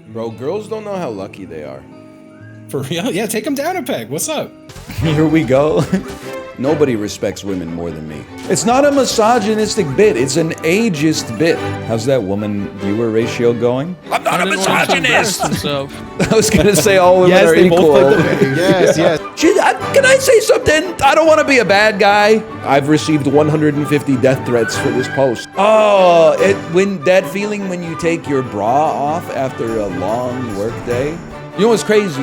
Bro, girls don't know how lucky they are. For real? Yeah, take them down a peg. What's up? Here we go. Nobody respects women more than me. It's not a misogynistic bit, it's an ageist bit. How's that woman-viewer ratio going? I'm not a misogynist! I was gonna say all women are equal. Yes, yes. Can I say something? I don't want to be a bad guy. I've received 150 death threats for this post. Oh, when that feeling when you take your bra off after a long work day. You know what's crazy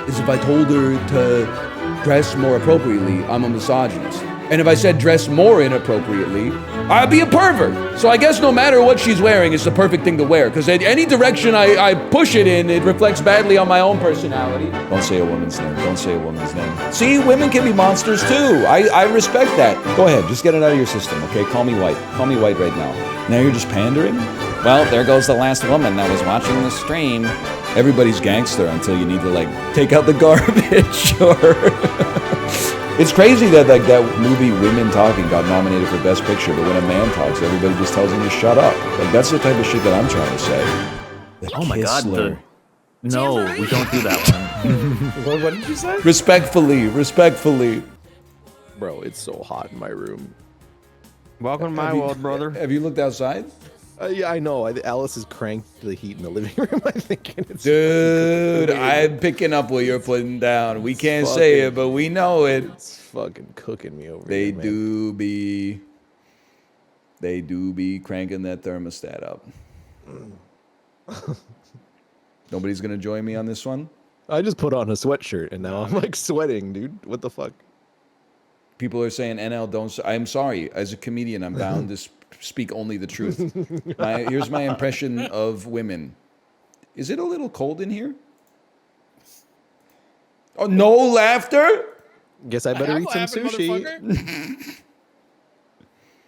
is if I told her to dress more appropriately, I'm a misogynist. And if I said dress more inappropriately, I'd be a pervert. So I guess no matter what she's wearing, it's the perfect thing to wear. Because any direction I push it in, it reflects badly on my own personality. Don't say a woman's name. Don't say a woman's name. See, women can be monsters too. I respect that. Go ahead, just get it out of your system, okay? Call me white. Call me white right now. Now you're just pandering? Well, there goes the last woman that was watching the stream. Everybody's gangster until you need to, like, take out the garbage or... It's crazy that, like, that movie Women Talking got nominated for Best Picture, but when a man talks, everybody just tells him to shut up. Like, that's the type of shit that I'm trying to say. Oh my god, no, we don't do that one. What did you say? Respectfully. Bro, it's so hot in my room. Welcome to my world, brother. Have you looked outside? Yeah, I know. Alice has cranked the heat in the living room, I think. And it's Dude, I'm picking up what you're putting down. We can't say it, but we know it. It's fucking cooking me over They here, man. They do be cranking that thermostat up. Nobody's gonna join me on this one? I just put on a sweatshirt and now I'm like sweating, dude. What the fuck? People are saying NL don't. I'm sorry. As a comedian, I'm bound to speak only the truth. Here's my impression of women. Is it a little cold in here? Oh, no laughter? Guess I better eat some sushi.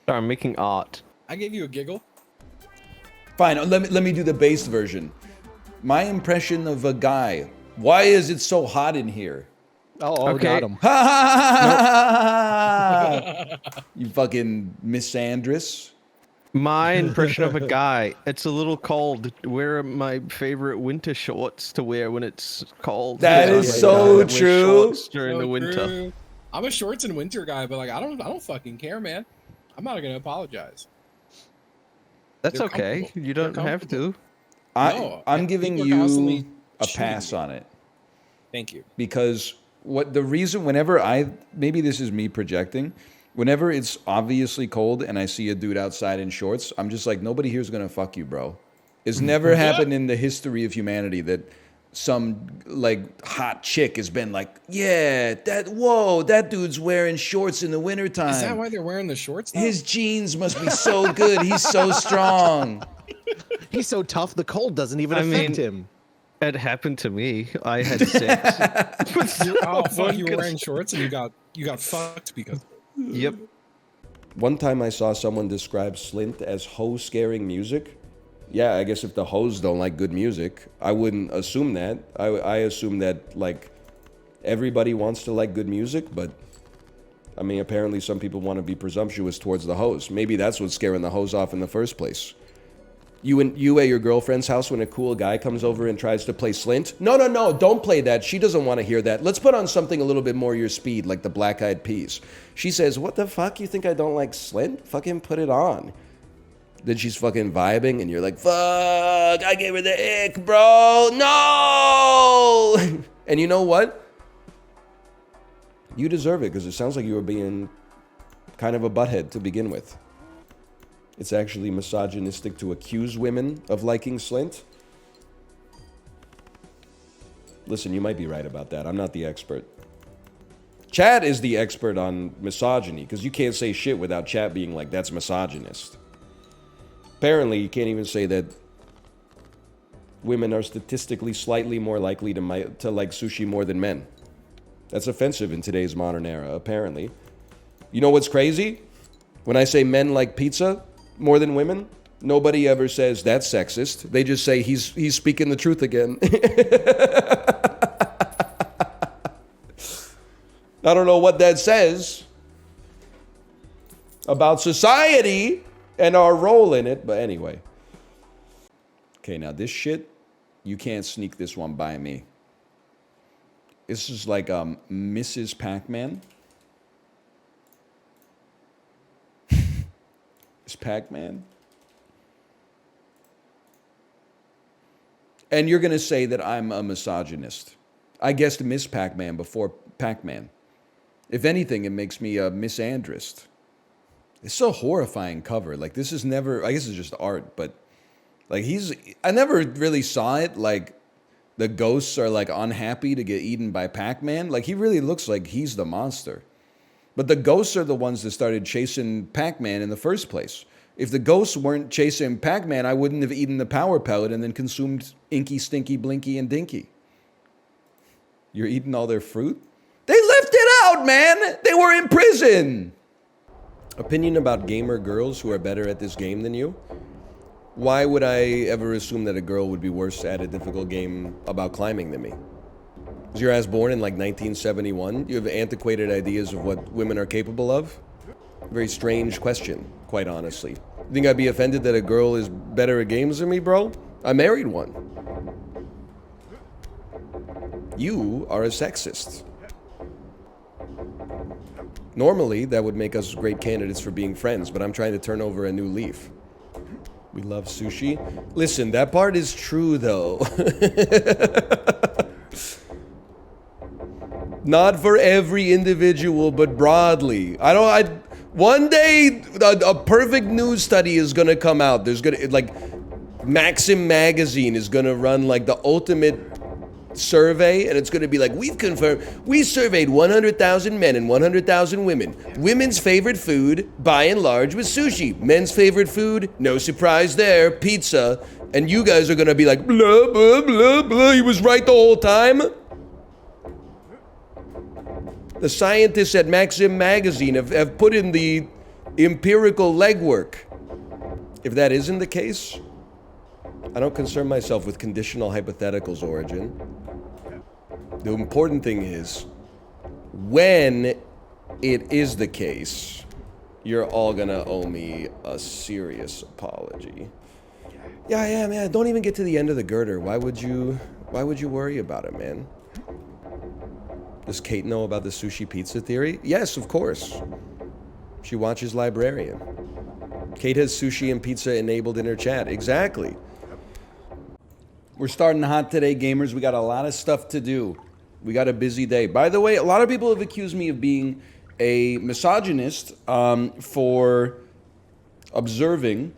Sorry, I'm making art. I gave you a giggle. Fine, let me do the base version. My impression of a guy. Why is it so hot in here? Oh, okay. Got him. You fucking misandrous. My impression of a guy. It's a little cold. Wear my favorite winter shorts to wear when it's cold. That is so true. During the winter. True. I'm a shorts and winter guy, but like I don't fucking care, man. I'm not gonna apologize. That's okay. You don't have to. I'm giving you a pass on it. Thank you. Because whenever maybe this is me projecting, whenever it's obviously cold and I see a dude outside in shorts, I'm just like, nobody here's gonna fuck you, bro. It's never happened in the history of humanity that some like hot chick has been like, yeah, that dude's wearing shorts in the wintertime. Is that why they're wearing the shorts now? His jeans must be so good. He's so strong. He's so tough, the cold doesn't even affect him. It happened to me. I had sex. Oh fuck! You were wearing shorts and you got fucked because. Yep. One time I saw someone describe Slint as hoe scaring music. Yeah, I guess if the hoes don't like good music, I wouldn't assume that. I assume that like everybody wants to like good music, but I mean apparently some people want to be presumptuous towards the hoes. Maybe that's what's scaring the hoes off in the first place. You at your girlfriend's house when a cool guy comes over and tries to play Slint? No, don't play that. She doesn't want to hear that. Let's put on something a little bit more your speed, like the Black Eyed Peas. She says, what the fuck? You think I don't like Slint? Fucking put it on. Then she's fucking vibing and you're like, fuck, I gave her the ick, bro. No! And you know what? You deserve it because it sounds like you were being kind of a butthead to begin with. It's actually misogynistic to accuse women of liking Slint. Listen, you might be right about that. I'm not the expert. Chad is the expert on misogyny, because you can't say shit without Chad being like, that's misogynist. Apparently, you can't even say that women are statistically slightly more likely to like sushi more than men. That's offensive in today's modern era, apparently. You know what's crazy? When I say men like pizza more than women, nobody ever says that's sexist. They just say he's speaking the truth again. I don't know what that says about society and our role in it, but anyway. Okay, now this shit You can't sneak this one by me. This is like Mrs. Pac-Man. It's Pac-Man. And you're going to say that I'm a misogynist. I guessed Miss Pac-Man before Pac-Man. If anything, it makes me a misandrist. It's so horrifying cover. Like, this is never, I guess it's just art, but like I never really saw it. Like, the ghosts are like unhappy to get eaten by Pac-Man. Like, he really looks like he's the monster. But the ghosts are the ones that started chasing Pac-Man in the first place. If the ghosts weren't chasing Pac-Man, I wouldn't have eaten the power pellet and then consumed Inky, Stinky, Blinky, and Dinky. You're eating all their fruit? They left it out, man! They were in prison! Opinion about gamer girls who are better at this game than you? Why would I ever assume that a girl would be worse at a difficult game about climbing than me? Was your ass born in like 1971? You have antiquated ideas of what women are capable of? Very strange question, quite honestly. You think I'd be offended that a girl is better at games than me, bro? I married one. You are a sexist. Normally, that would make us great candidates for being friends, but I'm trying to turn over a new leaf. We love sushi. Listen, that part is true, though. Not for every individual, but broadly. One day, a perfect news study is gonna come out. There's gonna, like, Maxim magazine is gonna run, like, the ultimate survey, and it's gonna be like, we surveyed 100,000 men and 100,000 women. Women's favorite food, by and large, was sushi. Men's favorite food, no surprise there, pizza. And you guys are gonna be like, blah, blah, blah, blah, he was right the whole time? The scientists at Maxim magazine have put in the empirical legwork. If that isn't the case, I don't concern myself with conditional hypotheticals, Origin. The important thing is, when it is the case, you're all gonna owe me a serious apology. Yeah, man, don't even get to the end of the girder. Why would you worry about it, man? Does Kate know about the sushi pizza theory? Yes, of course. She watches Librarian. Kate has sushi and pizza enabled in her chat. Exactly. We're starting hot today, gamers. We got a lot of stuff to do. We got a busy day. By the way, a lot of people have accused me of being a misogynist for observing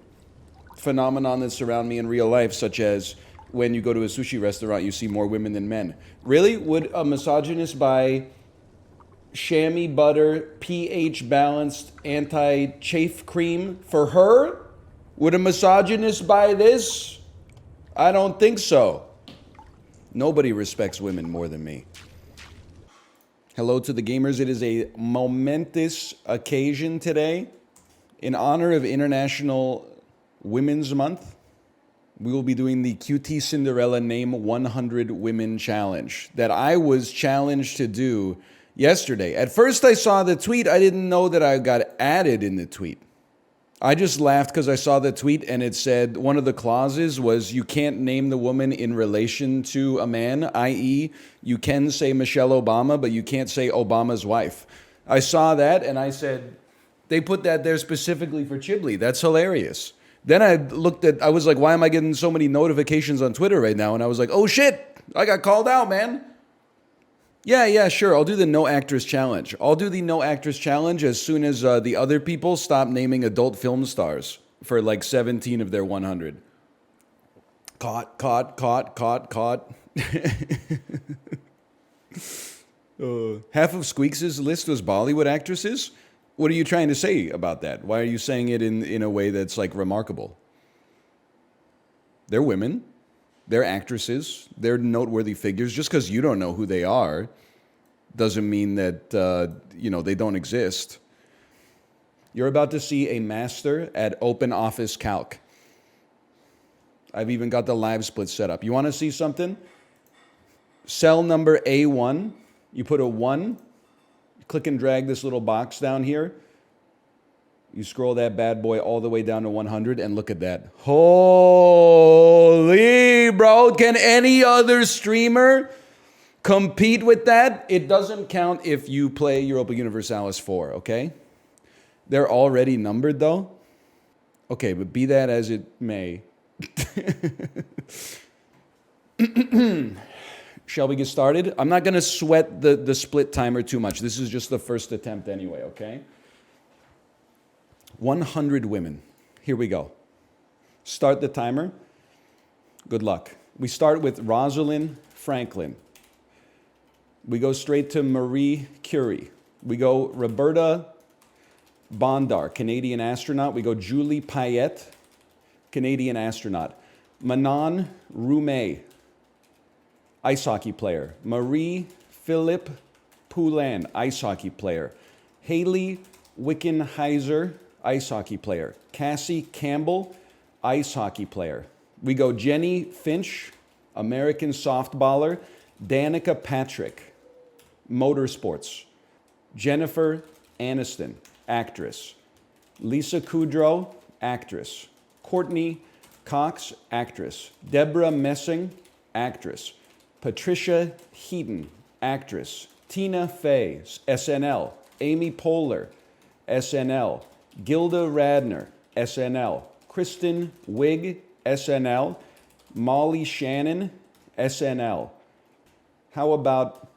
phenomenon that surround me in real life, such as when you go to a sushi restaurant, you see more women than men. Really? Would a misogynist buy chamois butter, pH balanced anti-chafe cream for her? Would a misogynist buy this? I don't think so. Nobody respects women more than me. Hello to the gamers. It is a momentous occasion today. In honor of International Women's Month, we will be doing the QT Cinderella Name 100 Women Challenge that I was challenged to do yesterday. At first I saw the tweet. I didn't know that I got added in the tweet. I just laughed because I saw the tweet and it said one of the clauses was you can't name the woman in relation to a man, i.e. you can say Michelle Obama, but you can't say Obama's wife. I saw that and I said, they put that there specifically for Chiblee. That's hilarious. Then I was like, why am I getting so many notifications on Twitter right now? And I was like, oh shit, I got called out, man. Yeah, sure. I'll do the no actress challenge. I'll do the no actress challenge as soon as the other people stop naming adult film stars for like 17 of their 100. Caught. Half of Squeaks' list was Bollywood actresses. What are you trying to say about that? Why are you saying it in a way that's like remarkable? They're women. They're actresses. They're noteworthy figures. Just because you don't know who they are doesn't mean that, they don't exist. You're about to see a master at Open Office Calc. I've even got the live split set up. You want to see something? Cell number A1. You put a 1. Click and drag this little box down here. You scroll that bad boy all the way down to 100 and look at that. Holy, bro. Can any other streamer compete with that? It doesn't count if you play Europa Universalis 4, okay? They're already numbered though. Okay, but be that as it may. Shall we get started? I'm not going to sweat the split timer too much. This is just the first attempt anyway, okay? 100 women. Here we go. Start the timer. Good luck. We start with Rosalind Franklin. We go straight to Marie Curie. We go Roberta Bondar, Canadian astronaut. We go Julie Payette, Canadian astronaut. Manon Roumet, ice hockey player. Marie-Philippe Poulin, ice hockey player. Haley Wickenheiser, ice hockey player. Cassie Campbell, ice hockey player. We go Jenny Finch, American softballer. Danica Patrick, motorsports. Jennifer Aniston, actress. Lisa Kudrow, actress. Courtney Cox, actress. Deborah Messing, actress. Patricia Heaton, actress. Tina Fey, SNL. Amy Poehler, SNL. Gilda Radner, SNL. Kristen Wiig, SNL. Molly Shannon, SNL. How about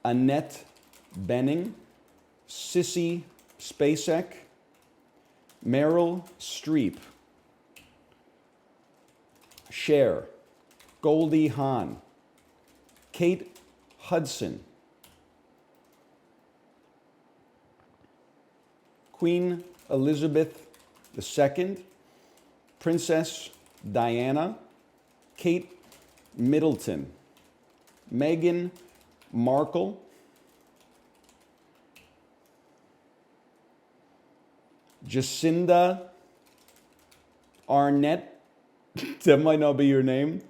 Annette Bening, Sissy Spacek, Meryl Streep, Cher, Goldie Hawn, Kate Hudson, Queen Elizabeth II, Princess Diana, Kate Middleton, Meghan Markle, Jacinda Arnett. That might not be your name.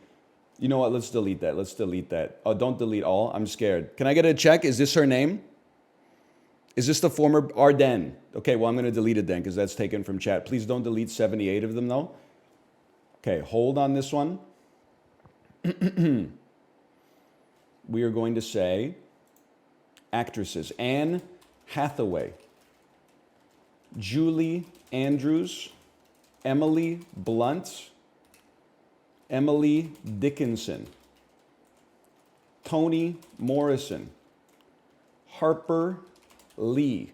You know what? Let's delete that. Let's delete that. Oh, don't delete all. I'm scared. Can I get a check? Is this her name? Is this the former Ardennes? Okay, well, I'm going to delete it then because that's taken from chat. Please don't delete 78 of them, though. Okay, hold on this one. We are going to say actresses. Anne Hathaway, Julie Andrews, Emily Blunt, Emily Dickinson, Toni Morrison, Harper Lee,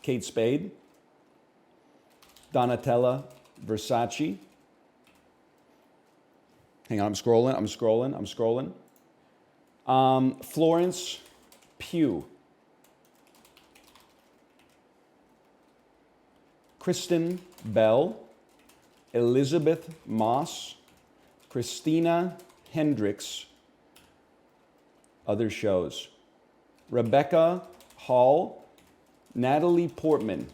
Kate Spade, Donatella Versace. Hang on, I'm scrolling. Florence Pugh, Kristen Bell, Elizabeth Moss, Christina Hendricks. Other shows. Rebecca Hall, Natalie Portman,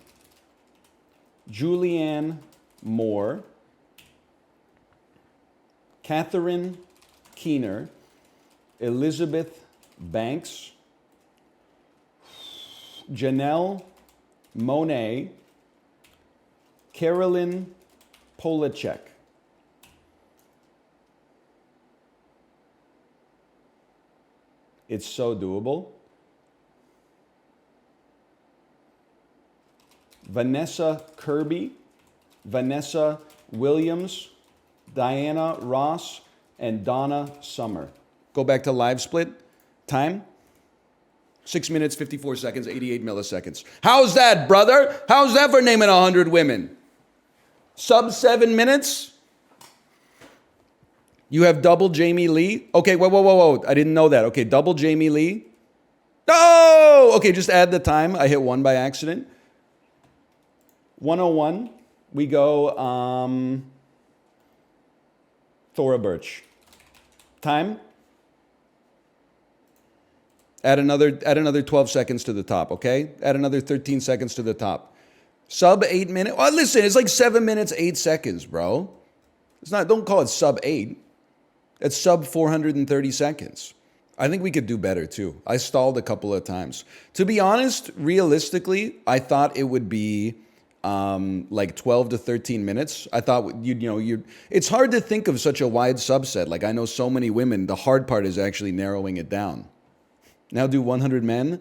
Julianne Moore, Catherine Keener, Elizabeth Banks, Janelle Monáe, Carolyn Polachek. It's so doable. Vanessa Kirby, Vanessa Williams, Diana Ross, and Donna Summer. Go back to live split. Time? 6 minutes, 54 seconds, 88 milliseconds. How's that, brother? How's that for naming 100 women? Sub 7 minutes? You have double Jamie Lee? Okay, whoa. I didn't know that. Okay, double Jamie Lee. Oh! Okay, just add the time. I hit 1 by accident. 101. We go Thora Birch. Time? Add another 12 seconds to the top, okay? Add another 13 seconds to the top. Sub 8 minutes. Oh, listen, it's like 7 minutes, 8 seconds, bro. It's not, don't call it sub 8. It's sub 430 seconds. I think we could do better too. I stalled a couple of times. To be honest, realistically, I thought it would be like 12 to 13 minutes. I thought it's hard to think of such a wide subset. Like I know so many women. The hard part is actually narrowing it down. Now do 100 men.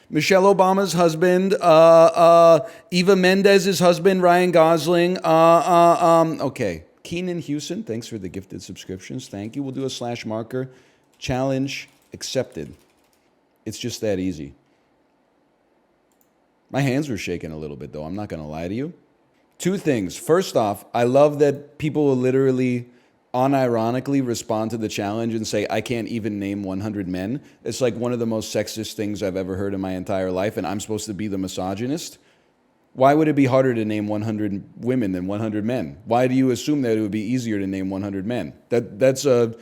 Michelle Obama's husband, Eva Mendez's husband, Ryan Gosling. Okay. Keenan Houston, thanks for the gifted subscriptions. Thank you. We'll do a slash marker. Challenge accepted. It's just that easy. My hands were shaking a little bit, though. I'm not going to lie to you. Two things. First off, I love that people will literally unironically respond to the challenge and say, I can't even name 100 men. It's like one of the most sexist things I've ever heard in my entire life, and I'm supposed to be the misogynist. Why would it be harder to name 100 women than 100 men? Why do you assume that it would be easier to name 100 men? That's a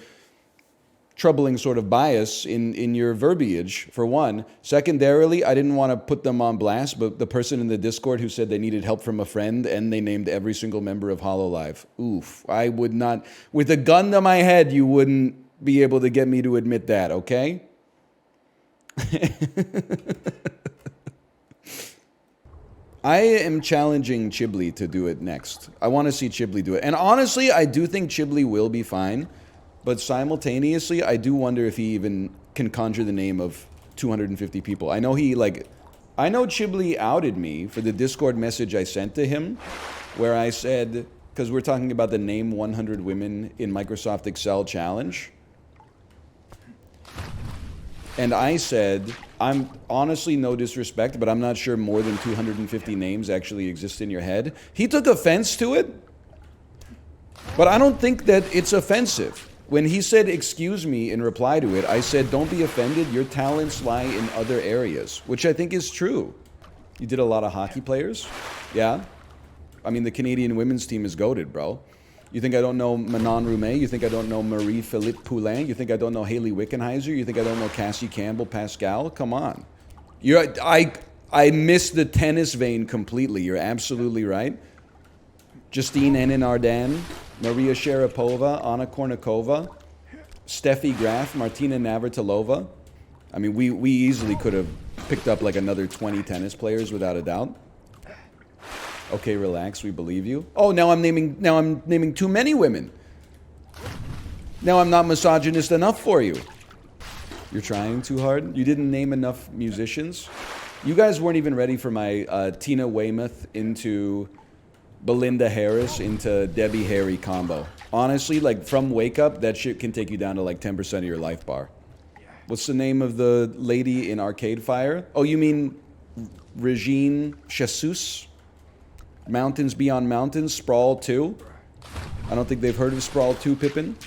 troubling sort of bias in your verbiage, for one. Secondarily, I didn't want to put them on blast, but the person in the Discord who said they needed help from a friend and they named every single member of HoloLive. Oof. I would not, with a gun to my head, you wouldn't be able to get me to admit that, okay? I am challenging Chibli to do it next. I want to see Chibli do it. And honestly, I do think Chibli will be fine. But simultaneously, I do wonder if he even can conjure the name of 250 people. I know Chibli outed me for the Discord message I sent to him, where I said, because we're talking about the Name 100 Women in Microsoft Excel challenge. And I said, I'm honestly, no disrespect, but I'm not sure more than 250 names actually exist in your head. He took offense to it, but I don't think that it's offensive. When he said, excuse me, in reply to it, I said, don't be offended. Your talents lie in other areas, which I think is true. You did a lot of hockey players? Yeah. I mean, the Canadian women's team is goated, bro. You think I don't know Manon Roumet? You think I don't know Marie-Philippe Poulin? You think I don't know Haley Wickenheiser? You think I don't know Cassie Campbell Pascal? Come on. I missed the tennis vein completely. You're absolutely right. Justine Henin-Ardenne, Maria Sharapova, Anna Kournikova, Steffi Graf, Martina Navratilova. I mean, we easily could have picked up like another 20 tennis players without a doubt. Okay, relax, we believe you. Oh, now I'm naming too many women. Now I'm not misogynist enough for you. You're trying too hard. You didn't name enough musicians. You guys weren't even ready for my Tina Weymouth into Belinda Harris into Debbie Harry combo. Honestly, like from Wake Up, that shit can take you down to like 10% of your life bar. What's the name of the lady in Arcade Fire? Oh, you mean Regine Jesus? Mountains Beyond Mountains, Sprawl 2. I don't think they've heard of Sprawl 2, Pippin.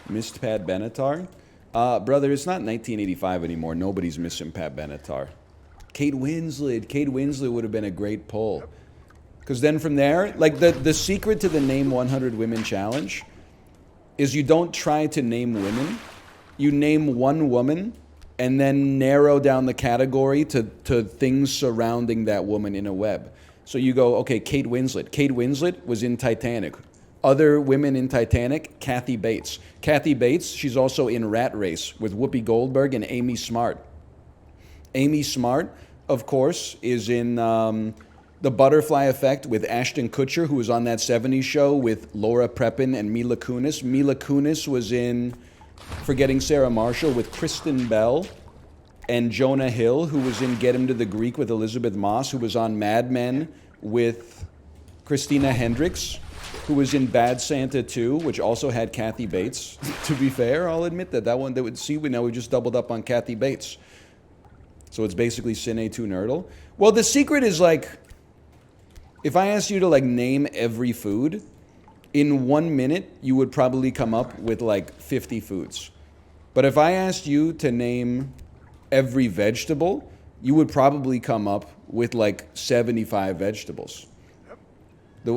Missed Pat Benatar. Brother, it's not 1985 anymore. Nobody's missing Pat Benatar. Kate Winslet. Kate Winslet would have been a great poll. Because then from there, like the secret to the Name 100 Women Challenge is you don't try to name women. You name one woman and then narrow down the category to things surrounding that woman in a web. So you go, okay, Kate Winslet. Kate Winslet was in Titanic. Other women in Titanic, Kathy Bates. Kathy Bates, she's also in Rat Race with Whoopi Goldberg and Amy Smart. Amy Smart, of course, is in The Butterfly Effect with Ashton Kutcher, who was on that 70s show with Laura Prepon and Mila Kunis. Mila Kunis was in Forgetting Sarah Marshall with Kristen Bell and Jonah Hill, who was in Get Him to the Greek with Elizabeth Moss, who was on Mad Men with Christina Hendricks, who was in Bad Santa 2, which also had Kathy Bates. To be fair, I'll admit that one, now we just doubled up on Kathy Bates. So it's basically Cine 2 Nerdle. Well, the secret is like, if I asked you to like name every food, in 1 minute, you would probably come up with like 50 foods. But if I asked you to name every vegetable, you would probably come up with like 75 vegetables.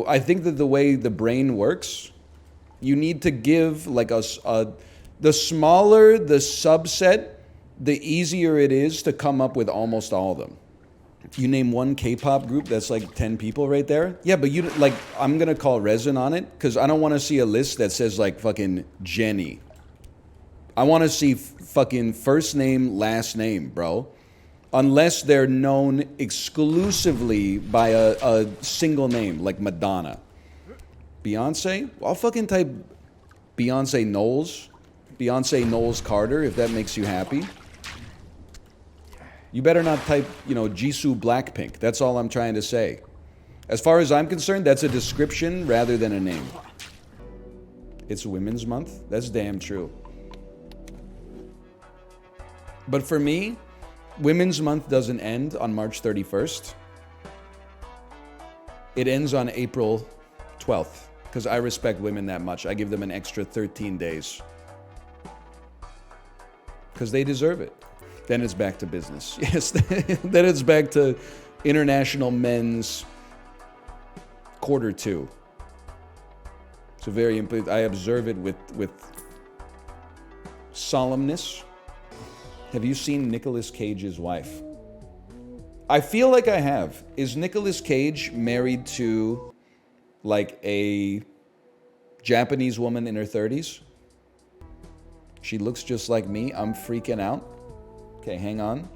I think that the way the brain works, you need to give like the smaller the subset, the easier it is to come up with almost all of them. You name one K-pop group, that's like 10 people right there. Yeah, but you like, I'm gonna call Resin on it because I don't want to see a list that says like fucking Jenny. I want to see fucking first name, last name, bro. Unless they're known exclusively by a single name, like Madonna. Beyonce? I'll fucking type Beyonce Knowles. Beyonce Knowles Carter, if that makes you happy. You better not type, Jisoo Blackpink. That's all I'm trying to say. As far as I'm concerned, that's a description rather than a name. It's Women's Month? That's damn true. But for me, Women's Month doesn't end on March 31st. It ends on April 12th, because I respect women that much. I give them an extra 13 days. Because they deserve it. Then it's back to business. Yes, then it's back to International Men's Q2. It's a very important. I observe it with solemnness. Have you seen Nicolas Cage's wife? I feel like I have. Is Nicolas Cage married to like a Japanese woman in her 30s? She looks just like me. I'm freaking out. Okay, hang on.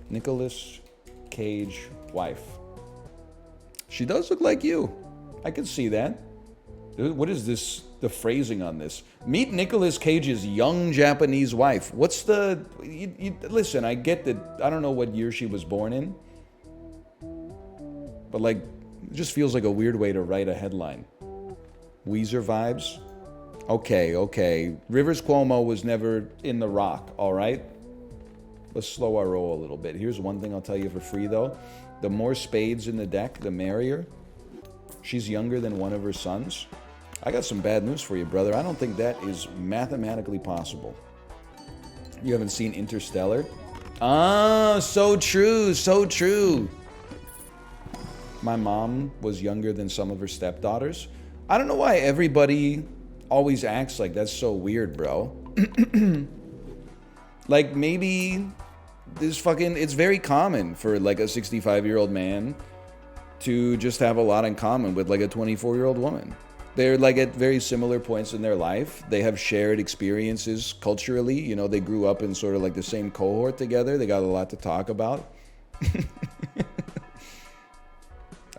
Nicolas Cage wife. She does look like you. I can see that. What is this, the phrasing on this? Meet Nicolas Cage's young Japanese wife. What's the... listen, I get that... I don't know what year she was born in. But like, it just feels like a weird way to write a headline. Weezer vibes? Okay. Rivers Cuomo was never in The Rock, all right? Let's slow our roll a little bit. Here's one thing I'll tell you for free, though. The more spades in the deck, the merrier. She's younger than one of her sons. I got some bad news for you, brother. I don't think that is mathematically possible. You haven't seen Interstellar? Ah, so true, so true. My mom was younger than some of her stepdaughters. I don't know why everybody always acts like that's so weird, bro. Like, maybe this fucking... It's very common for, like, a 65-year-old man to just have a lot in common with, like, a 24-year-old woman. They're, like, at very similar points in their life. They have shared experiences culturally. You know, they grew up in sort of, like, the same cohort together. They got a lot to talk about.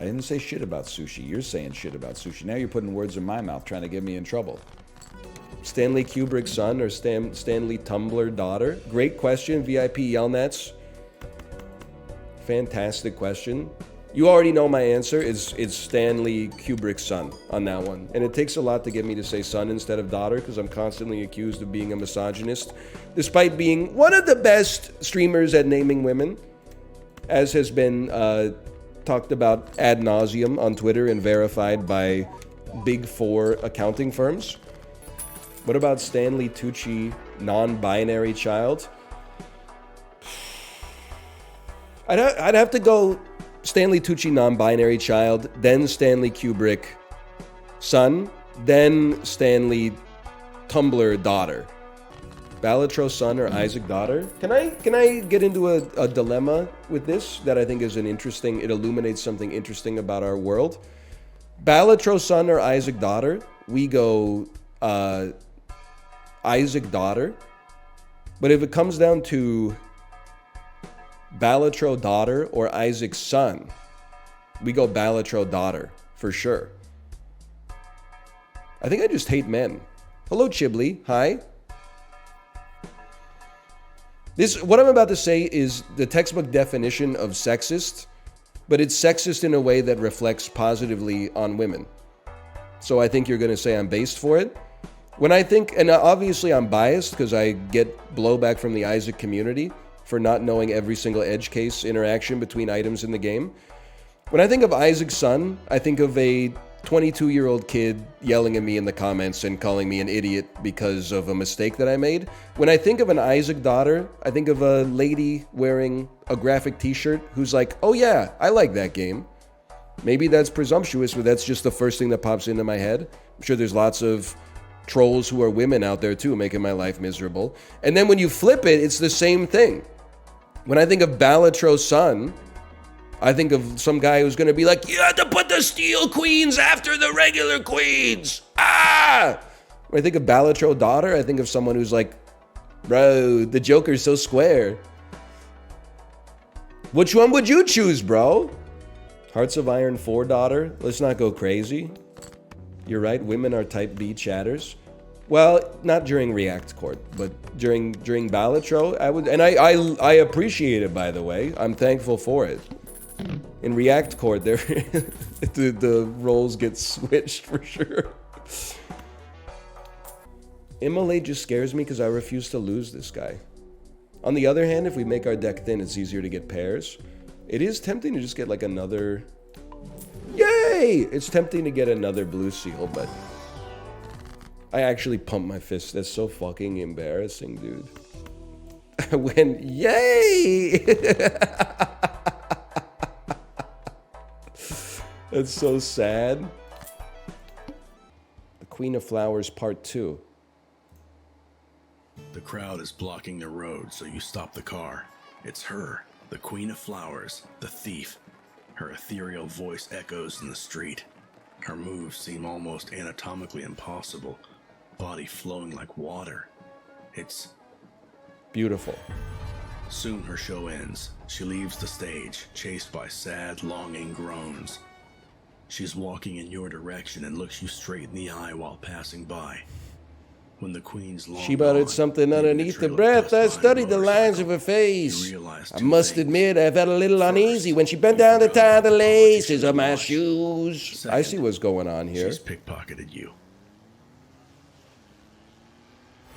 I didn't say shit about sushi. You're saying shit about sushi. Now you're putting words in my mouth trying to get me in trouble. Stanley Kubrick's son or Stanley Tumblr daughter? Great question, VIP Yelnats. Fantastic question. You already know my answer. It's Stanley Kubrick's son on that one. And it takes a lot to get me to say son instead of daughter because I'm constantly accused of being a misogynist, despite being one of the best streamers at naming women, as has been talked about ad nauseum on Twitter and verified by Big Four accounting firms. What about Stanley Tucci, non-binary child? I'd have to go Stanley Tucci, non-binary child, then Stanley Kubrick, son, then Stanley Tumblr daughter. Balatro son or Isaac daughter? Can I get into a dilemma with this that I think is an interesting, it illuminates something interesting about our world. Balatro son or Isaac daughter? We go Isaac daughter. But if it comes down to Balatro daughter or Isaac son, we go Balatro daughter for sure. I think I just hate men. Hello Chibli, hi. What I'm about to say is the textbook definition of sexist, but it's sexist in a way that reflects positively on women. So I think you're going to say I'm based for it. When I think, and obviously I'm biased because I get blowback from the Isaac community for not knowing every single edge case interaction between items in the game. When I think of Isaac's son, I think of a 22-year-old kid yelling at me in the comments and calling me an idiot because of a mistake that I made. When I think of an Isaac daughter, I think of a lady wearing a graphic t-shirt who's like, oh yeah, I like that game. Maybe that's presumptuous, but that's just the first thing that pops into my head. I'm sure there's lots of trolls who are women out there too, making my life miserable. And then when you flip it, it's the same thing. When I think of Balatro's son, I think of some guy who's gonna be like, you have to put the steel queens after the regular queens. Ah! When I think of Balatro daughter, I think of someone who's like, bro, the Joker's so square. Which one would you choose, bro? Hearts of Iron 4 daughter? Let's not go crazy. You're right, women are type B chatters. Well, not during React Court, but during Balatro, I would, and I appreciate it, by the way. I'm thankful for it. In React Court, there the roles get switched for sure. Immolate just scares me because I refuse to lose this guy. On the other hand, if we make our deck thin, it's easier to get pairs. It is tempting to just get like another... Yay! It's tempting to get another blue seal, but... I actually pumped my fist. That's so fucking embarrassing, dude. I went, yay! That's so sad. The Queen of Flowers Part 2. The crowd is blocking the road, so you stop the car. It's her, the Queen of Flowers, the thief. Her ethereal voice echoes in the street. Her moves seem almost anatomically impossible, body flowing like water. It's beautiful. Soon her show ends. She leaves the stage, chased by sad, longing groans. She's walking in your direction and looks you straight in the eye while passing by. When the queen's long she muttered something underneath the breath. I studied the lines of her face. I must admit, I felt a little uneasy when she bent down to tie the laces of my shoes. Second, I see what's going on here. She's pickpocketed you.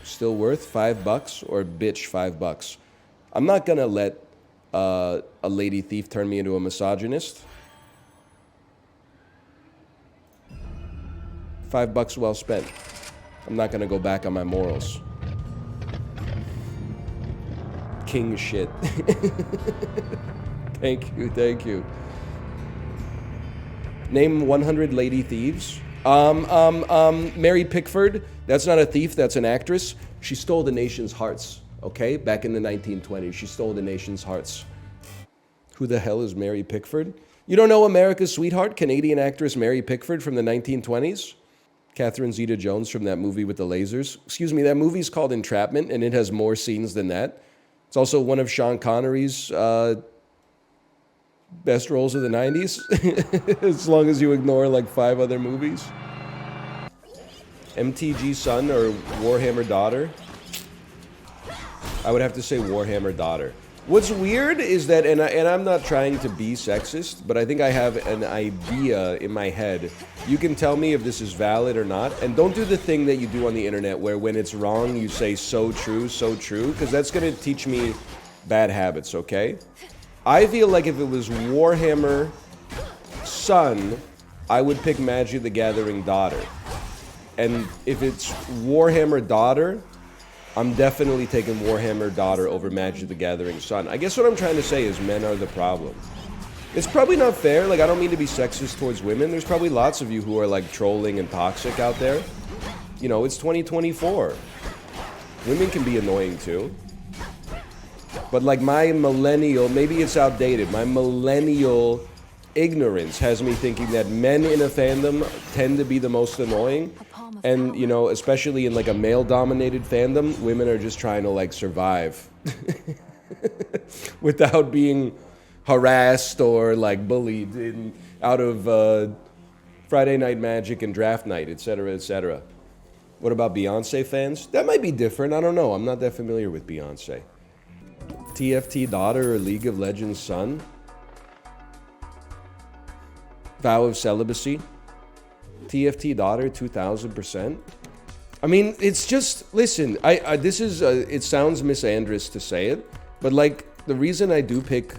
Still worth $5 or bitch $5? I'm not gonna let a lady thief turn me into a misogynist. $5 well spent. I'm not gonna go back on my morals. King shit. Thank you, thank you. Name 100 lady thieves. Mary Pickford. That's not a thief, that's an actress. She stole the nation's hearts, okay? Back in the 1920s, she stole the nation's hearts. Who the hell is Mary Pickford? You don't know America's Sweetheart, Canadian actress Mary Pickford from the 1920s? Catherine Zeta-Jones from that movie with the lasers. Excuse me, that movie's called Entrapment, and it has more scenes than that. It's also one of Sean Connery's best roles of the 90s, as long as you ignore like 5 other movies. MTG son or Warhammer daughter? I would have to say Warhammer daughter. What's weird is that, and I'm not trying to be sexist, but I think I have an idea in my head. You can tell me if this is valid or not, and don't do the thing that you do on the internet where when it's wrong you say so true, because that's going to teach me bad habits, okay? I feel like if it was Warhammer son, I would pick Magic the Gathering daughter. And if it's Warhammer daughter, I'm definitely taking Warhammer daughter over Magic the Gathering son. I guess what I'm trying to say is men are the problem. It's probably not fair. Like, I don't mean to be sexist towards women. There's probably lots of you who are like trolling and toxic out there. You know, it's 2024. Women can be annoying too. But like my millennial, maybe it's outdated, my millennial ignorance has me thinking that men in a fandom tend to be the most annoying. And, you know, especially in like a male-dominated fandom, women are just trying to like survive without being harassed or like bullied out of Friday Night Magic and Draft Night, etc., etc. What about Beyonce fans? That might be different. I don't know. I'm not that familiar with Beyonce. TFT daughter or League of Legends son? Vow of celibacy? TFT daughter, 2000%. I mean, it's just, listen, this is, it sounds misandrous to say it, but like the reason I do pick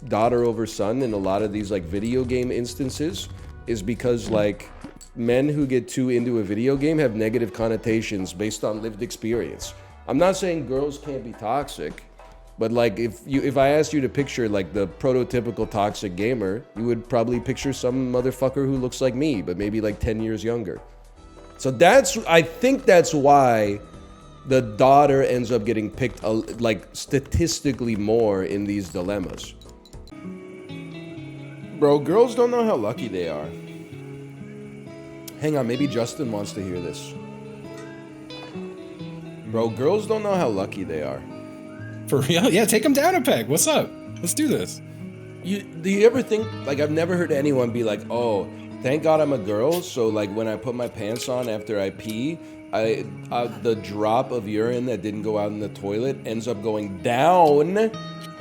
daughter over son in a lot of these like video game instances is because like men who get too into a video game have negative connotations based on lived experience. I'm not saying girls can't be toxic, but like if I asked you to picture like the prototypical toxic gamer, you would probably picture some motherfucker who looks like me, but maybe like 10 years younger. So I think that's why the daughter ends up getting picked like statistically more in these dilemmas. Bro, girls don't know how lucky they are. Hang on, maybe Justin wants to hear this. Bro, girls don't know how lucky they are. For real? Yeah, take them down a peg. What's up? Let's do this. Do you ever think, like, I've never heard anyone be like, oh, thank God I'm a girl, so, like, when I put my pants on after I pee, the drop of urine that didn't go out in the toilet ends up going down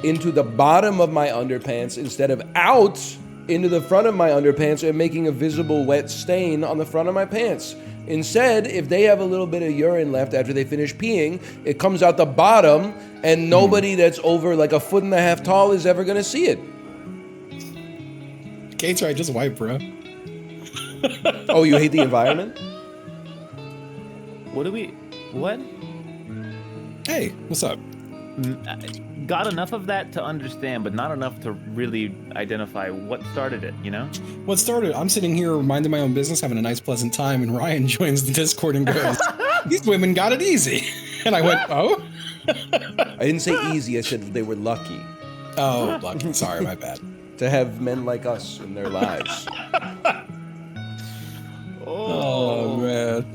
into the bottom of my underpants instead of out into the front of my underpants and making a visible wet stain on the front of my pants. Instead, if they have a little bit of urine left after they finish peeing, it comes out the bottom, and nobody that's over like 1.5 feet tall is ever gonna see it. Kate's right, just wipe, bro. Oh, you hate the environment? What? Hey, what's up? Got enough of that to understand, but not enough to really identify what started it, you know? What started? I'm sitting here minding my own business, having a nice, pleasant time, and Ryan joins the Discord and goes, "These women got it easy." And I went, "Oh?" I didn't say easy, I said they were lucky Oh, lucky. Sorry, my bad. to have men like us in their lives. Oh, man.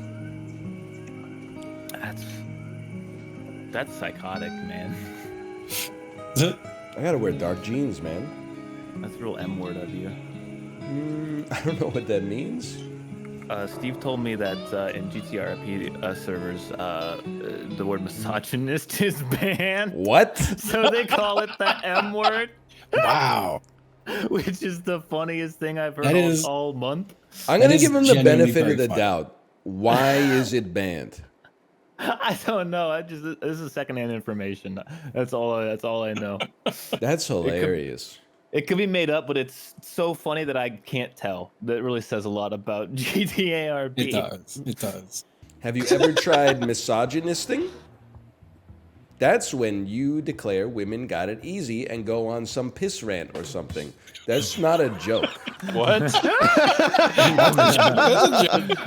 That's psychotic, man. I gotta wear dark jeans, man. That's a real M word of you. I don't know what that means. Steve told me that in GTRP servers, the word misogynist is banned. What? So they call it the M word, Wow. which is the funniest thing I've heard That is- all month. I'm gonna is give him the genuinely benefit of very the funny. doubt. Why is it banned? I don't know. This is secondhand information. That's all I know. That's hilarious. It could be made up, but it's so funny that I can't tell. That really says a lot about GTARP. It does. It does. Have you ever tried misogynisting? That's when you declare women got it easy and go on some piss rant or something. That's not a joke. What?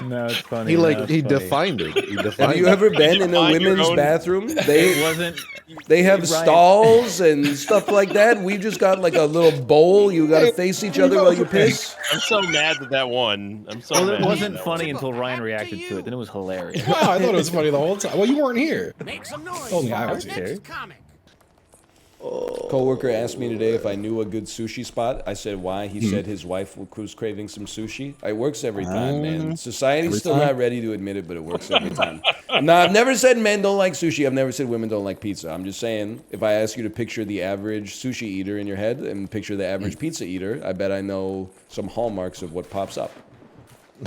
No, it's funny. He no, like it's he funny. defined it. He Have defined you it. ever been in a Define your women's own- bathroom? It wasn't. They have Ryan. stalls and stuff like that. We just got like a little bowl. You gotta face each other while you piss. I'm so mad that won. I'm so Well, mad. it that wasn't that funny won. until Ryan reacted to it. Then it was hilarious. Wow, I thought it was funny the whole time. Well, you weren't here. Make some noise. Only I for was our here. next comic. Coworker asked me today if I knew a good sushi spot. I said why. He said his wife was craving some sushi. It works every time, man. Society's Every still time? not ready to admit it, but it works every time. No, I've never said men don't like sushi. I've never said women don't like pizza. I'm just saying, if I ask you to picture the average sushi eater in your head and picture the average pizza eater, I bet I know some hallmarks of what pops up.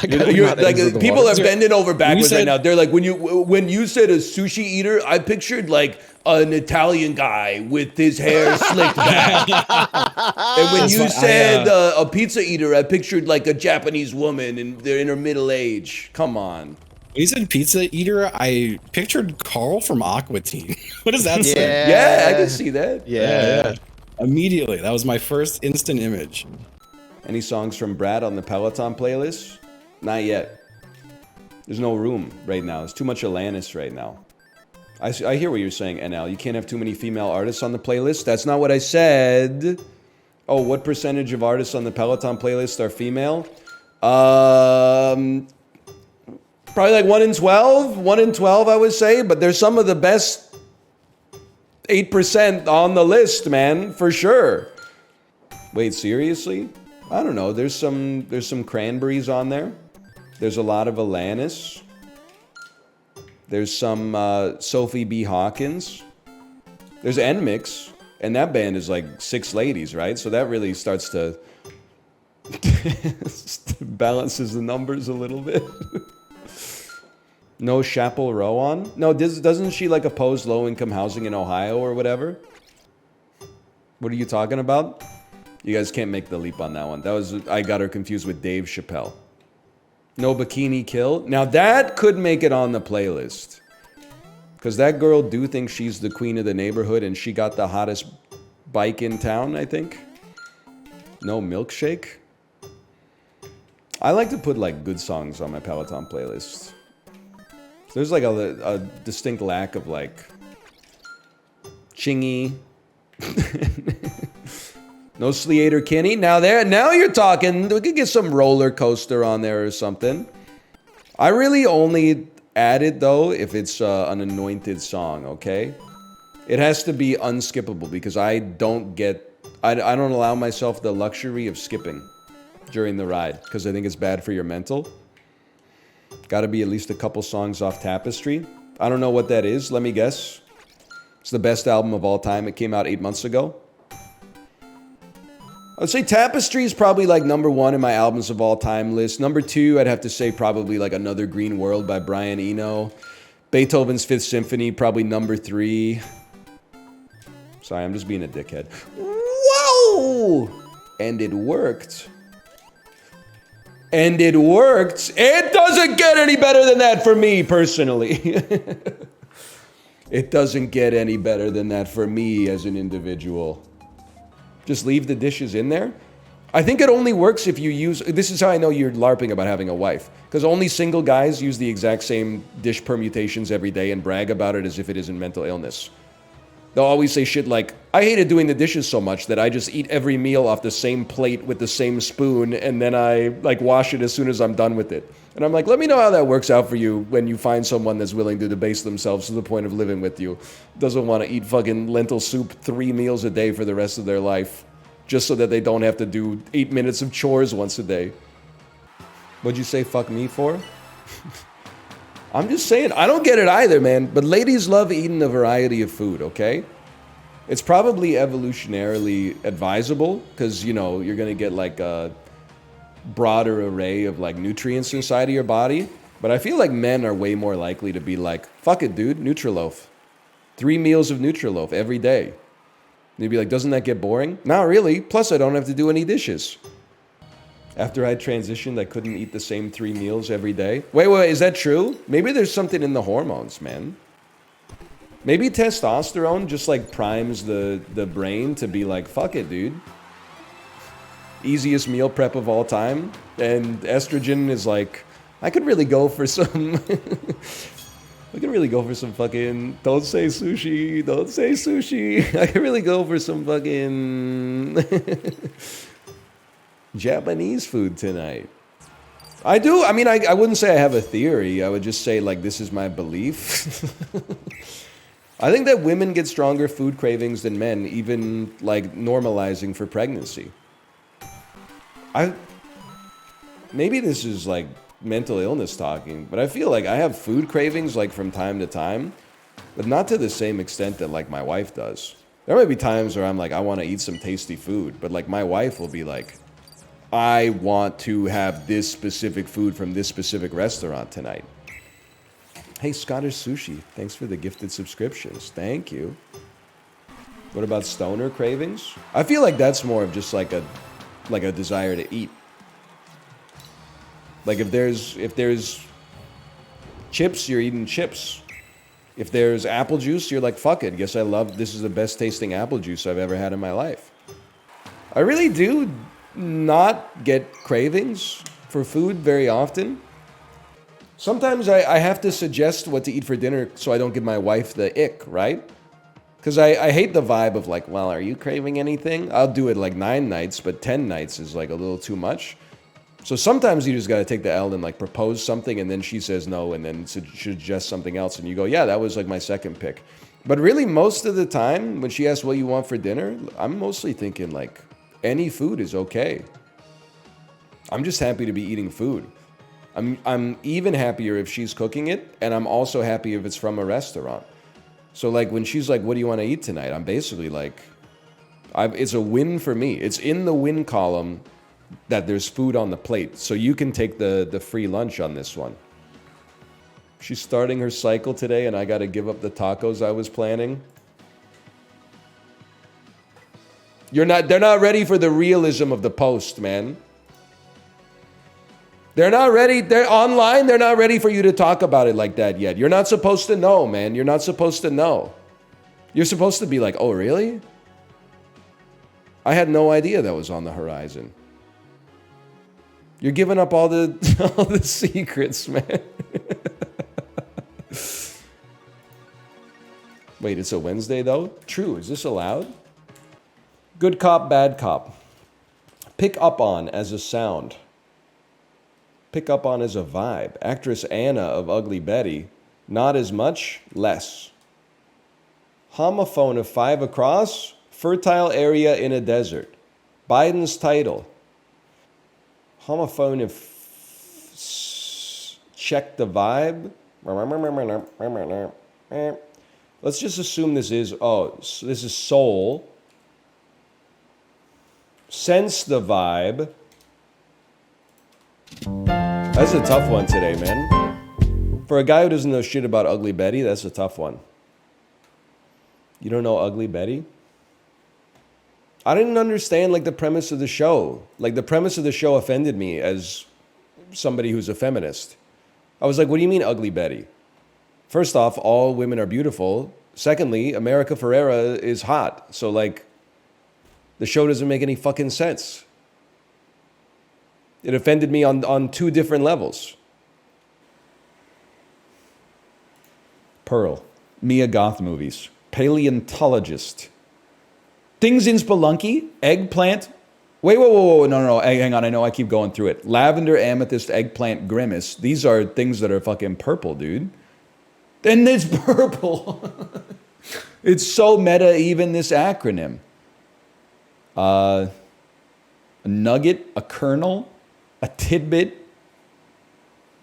You're like people are bending over backwards right said- now. They're like, when you said a sushi eater, I pictured like an Italian guy with his hair slicked back. And when you said a pizza eater, I pictured like a Japanese woman and they're in her middle age. Come on. When you said pizza eater, I pictured Carl from Aqua Teen. What does that say? Yeah, I can see that. Yeah. Immediately. That was my first instant image. Any songs from Brad on the Peloton playlist? Not yet. There's no room right now. There's too much Alanis right now. I hear what you're saying, NL. You can't have too many female artists on the playlist. That's not what I said. Oh, what percentage of artists on the Peloton playlist are female? Probably like 1 in 12. 1 in 12, I would say. But there's some of the best 8% on the list, man, for sure. Wait, seriously? I don't know. There's some Cranberries on there. There's a lot of Alanis. There's some Sophie B. Hawkins. There's NMIX, and that band is like 6 ladies, right? So that really starts to balances the numbers a little bit. No Chapel Row on? No, doesn't she like oppose low-income housing in Ohio or whatever? What are you talking about? You guys can't make the leap on that one. I got her confused with Dave Chappelle. No Bikini Kill. Now that could make it on the playlist. Because that girl do think she's the queen of the neighborhood and she got the hottest bike in town, I think. No Milkshake. I like to put like good songs on my Peloton playlist. So there's like a distinct lack of like Chingy. No Sleator Kinney. Now you're talking. We could get some roller coaster on there or something. I really only add it though if it's an anointed song, okay? It has to be unskippable because I don't allow myself the luxury of skipping during the ride because I think it's bad for your mental. Gotta be at least a couple songs off Tapestry. I don't know what that is. Let me guess. It's the best album of all time. It came out 8 months ago. I'd say Tapestry is probably like #1 in my albums of all time list. #2, I'd have to say probably like Another Green World by Brian Eno. Beethoven's Fifth Symphony, probably #3. Sorry, I'm just being a dickhead. Whoa! And it worked. And it worked. It doesn't get any better than that for me, personally. It doesn't get any better than that for me as an individual. Just leave the dishes in there? I think it only works if you use... This is how I know you're LARPing about having a wife. Because only single guys use the exact same dish permutations every day and brag about it as if it isn't mental illness. They'll always say shit like, I hated doing the dishes so much that I just eat every meal off the same plate with the same spoon and then I like wash it as soon as I'm done with it. And I'm like, let me know how that works out for you when you find someone that's willing to debase themselves to the point of living with you. Doesn't want to eat fucking lentil soup 3 meals a day for the rest of their life. Just so that they don't have to do 8 minutes of chores once a day. What'd you say fuck me for? I'm just saying, I don't get it either, man. But ladies love eating a variety of food, okay? It's probably evolutionarily advisable because, you know, you're going to get like a broader array of like nutrients inside of your body. But I feel like men are way more likely to be like, fuck it, dude, Nutriloaf. 3 meals of Nutriloaf every day. And you'd be like, doesn't that get boring? Not really. Plus, I don't have to do any dishes. After I transitioned, I couldn't eat the same 3 meals every day. Wait, is that true? Maybe there's something in the hormones, man. Maybe testosterone just like primes the brain to be like, fuck it, dude. Easiest meal prep of all time. And estrogen is like, I could really go for some... I could really go for some fucking... Don't say sushi. Don't say sushi. I could really go for some fucking... Japanese food tonight. I do. I mean, I wouldn't say I have a theory. I would just say, like, this is my belief. I think that women get stronger food cravings than men, even, like, normalizing for pregnancy. Maybe this is, like, mental illness talking, but I feel like I have food cravings, like, from time to time, but not to the same extent that, like, my wife does. There might be times where I'm like, I want to eat some tasty food, but, like, my wife will be like, I want to have this specific food from this specific restaurant tonight. Hey, Scottish Sushi, thanks for the gifted subscriptions. Thank you. What about stoner cravings? I feel like that's more of just like a desire to eat. Like if there's chips, you're eating chips. If there's apple juice, you're like, fuck it. Guess this is the best tasting apple juice I've ever had in my life. I really do not get cravings for food very often. Sometimes I have to suggest what to eat for dinner so I don't give my wife the ick, right? Because I hate the vibe of like, well, are you craving anything? I'll do it like 9 nights, but 10 nights is like a little too much. So sometimes you just got to take the L and like propose something and then she says no and then suggest something else and you go, yeah, that was like my second pick. But really most of the time when she asks what you want for dinner, I'm mostly thinking like, any food is okay. I'm just happy to be eating food. I'm even happier if she's cooking it, and I'm also happy if it's from a restaurant. So like when she's like, what do you want to eat tonight? I'm basically like, it's a win for me. It's in the win column that there's food on the plate. So you can take the free lunch on this one. She's starting her cycle today, and I got to give up the tacos I was planning. They're not ready for the realism of the post, man. They're not ready. They're online. They're not ready for you to talk about it like that yet. You're not supposed to know, man. You're not supposed to know. You're supposed to be like, oh, really? I had no idea that was on the horizon. You're giving up all the secrets, man. Wait, it's a Wednesday, though? True. Is this allowed? Good cop, bad cop. Pick up on as a sound. Pick up on as a vibe. Actress Anna of Ugly Betty. Not as much, less. Homophone of 5 across. Fertile area in a desert. Biden's title. Homophone of check the vibe. Let's just assume this is, this is soul. Sense the vibe. That's a tough one today, man. For a guy who doesn't know shit about Ugly Betty, that's a tough one. You don't know Ugly Betty? I didn't understand like the premise of the show. Like the premise of the show offended me as somebody who's a feminist. I was like, what do you mean Ugly Betty? First off, all women are beautiful. Secondly, America Ferrera is hot. So like, the show doesn't make any fucking sense. It offended me on 2 different levels. Pearl. Mia Goth movies. Paleontologist. Things in Spelunky. Eggplant. Wait, whoa. No. Hey, hang on. I know I keep going through it. Lavender, amethyst, eggplant, grimace. These are things that are fucking purple, dude. And it's purple. It's so meta, even this acronym. A nugget, a kernel, a tidbit,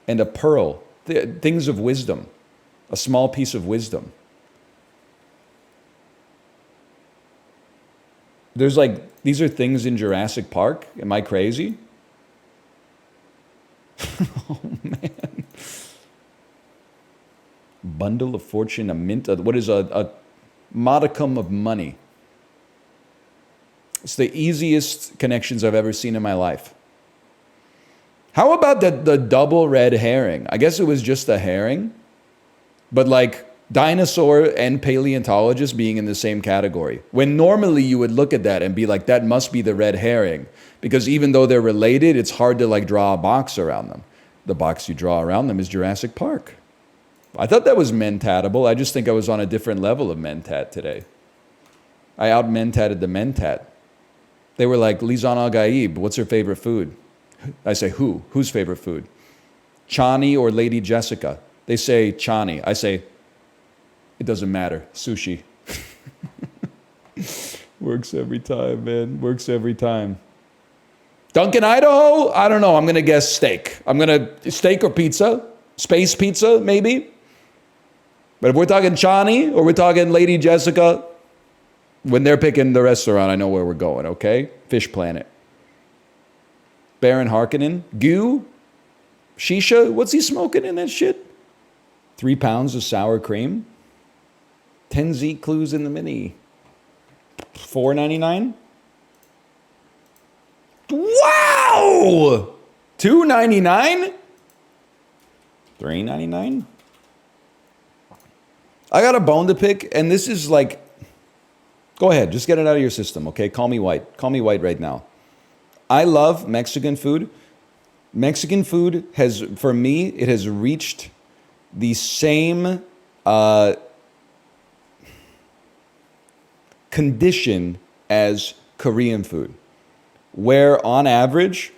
and a pearl. Things of wisdom. A small piece of wisdom. There's like, these are things in Jurassic Park. Am I crazy? Oh, man. Bundle of fortune, a mint. What is a modicum of money? It's the easiest connections I've ever seen in my life. How about the double red herring? I guess it was just a herring, but like dinosaur and paleontologist being in the same category. When normally you would look at that and be like, that must be the red herring. Because even though they're related, it's hard to like draw a box around them. The box you draw around them is Jurassic Park. I thought that was mentatable. I just think I was on a different level of mentat today. I out-mentated the mentat. They were like, Lizan Al-Gaib, what's her favorite food? I say, who? Whose favorite food? Chani or Lady Jessica? They say Chani. I say, it doesn't matter. Sushi. Works every time, man. Works every time. Duncan, Idaho? I don't know. I'm going to guess steak. Steak or pizza? Space pizza, maybe? But if we're talking Chani or we're talking Lady Jessica, when they're picking the restaurant, I know where we're going, okay? Fish Planet. Baron Harkonnen. Goo? Shisha? What's he smoking in that shit? 3 pounds of sour cream? 10 Z clues in the mini. $4.99? Wow! $2.99? $3.99? I got a bone to pick, and this is like, go ahead, just get it out of your system, okay? Call me white. Call me white right now. I love Mexican food. Mexican food has, for me, it has reached the same condition as Korean food, where on average,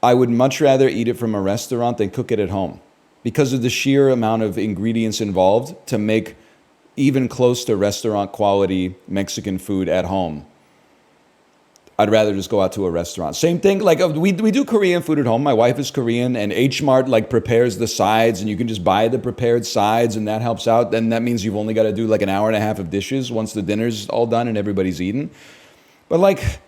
I would much rather eat it from a restaurant than cook it at home because of the sheer amount of ingredients involved to make even close to restaurant quality Mexican food at home. I'd rather just go out to a restaurant. Same thing, like we do Korean food at home. My wife is Korean, and H Mart like prepares the sides, and you can just buy the prepared sides, and that helps out. Then that means you've only got to do like an hour and a half of dishes once the dinner's all done and everybody's eaten. But like,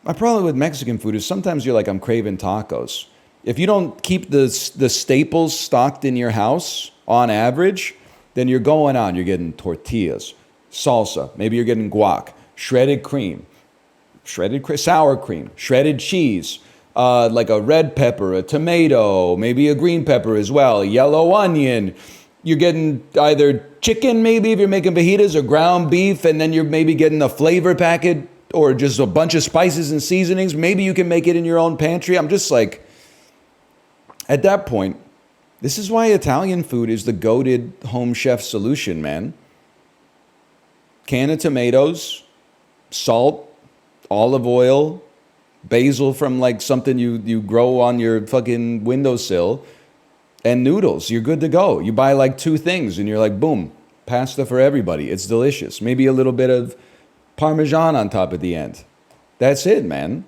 my problem with Mexican food is sometimes you're like, I'm craving tacos. If you don't keep the staples stocked in your house on average, then you're going on. You're getting tortillas, salsa, maybe you're getting guac, shredded cream, sour cream, shredded cheese, like a red pepper, a tomato, maybe a green pepper as well, yellow onion. You're getting either chicken, maybe if you're making fajitas, or ground beef, and then you're maybe getting a flavor packet or just a bunch of spices and seasonings. Maybe you can make it in your own pantry. I'm just like, at that point, this is why Italian food is the goated home chef solution, man. Can of tomatoes, salt, olive oil, basil from like something you grow on your fucking windowsill, and noodles. You're good to go. You buy like 2 things and you're like, boom, pasta for everybody. It's delicious. Maybe a little bit of Parmesan on top at the end. That's it, man.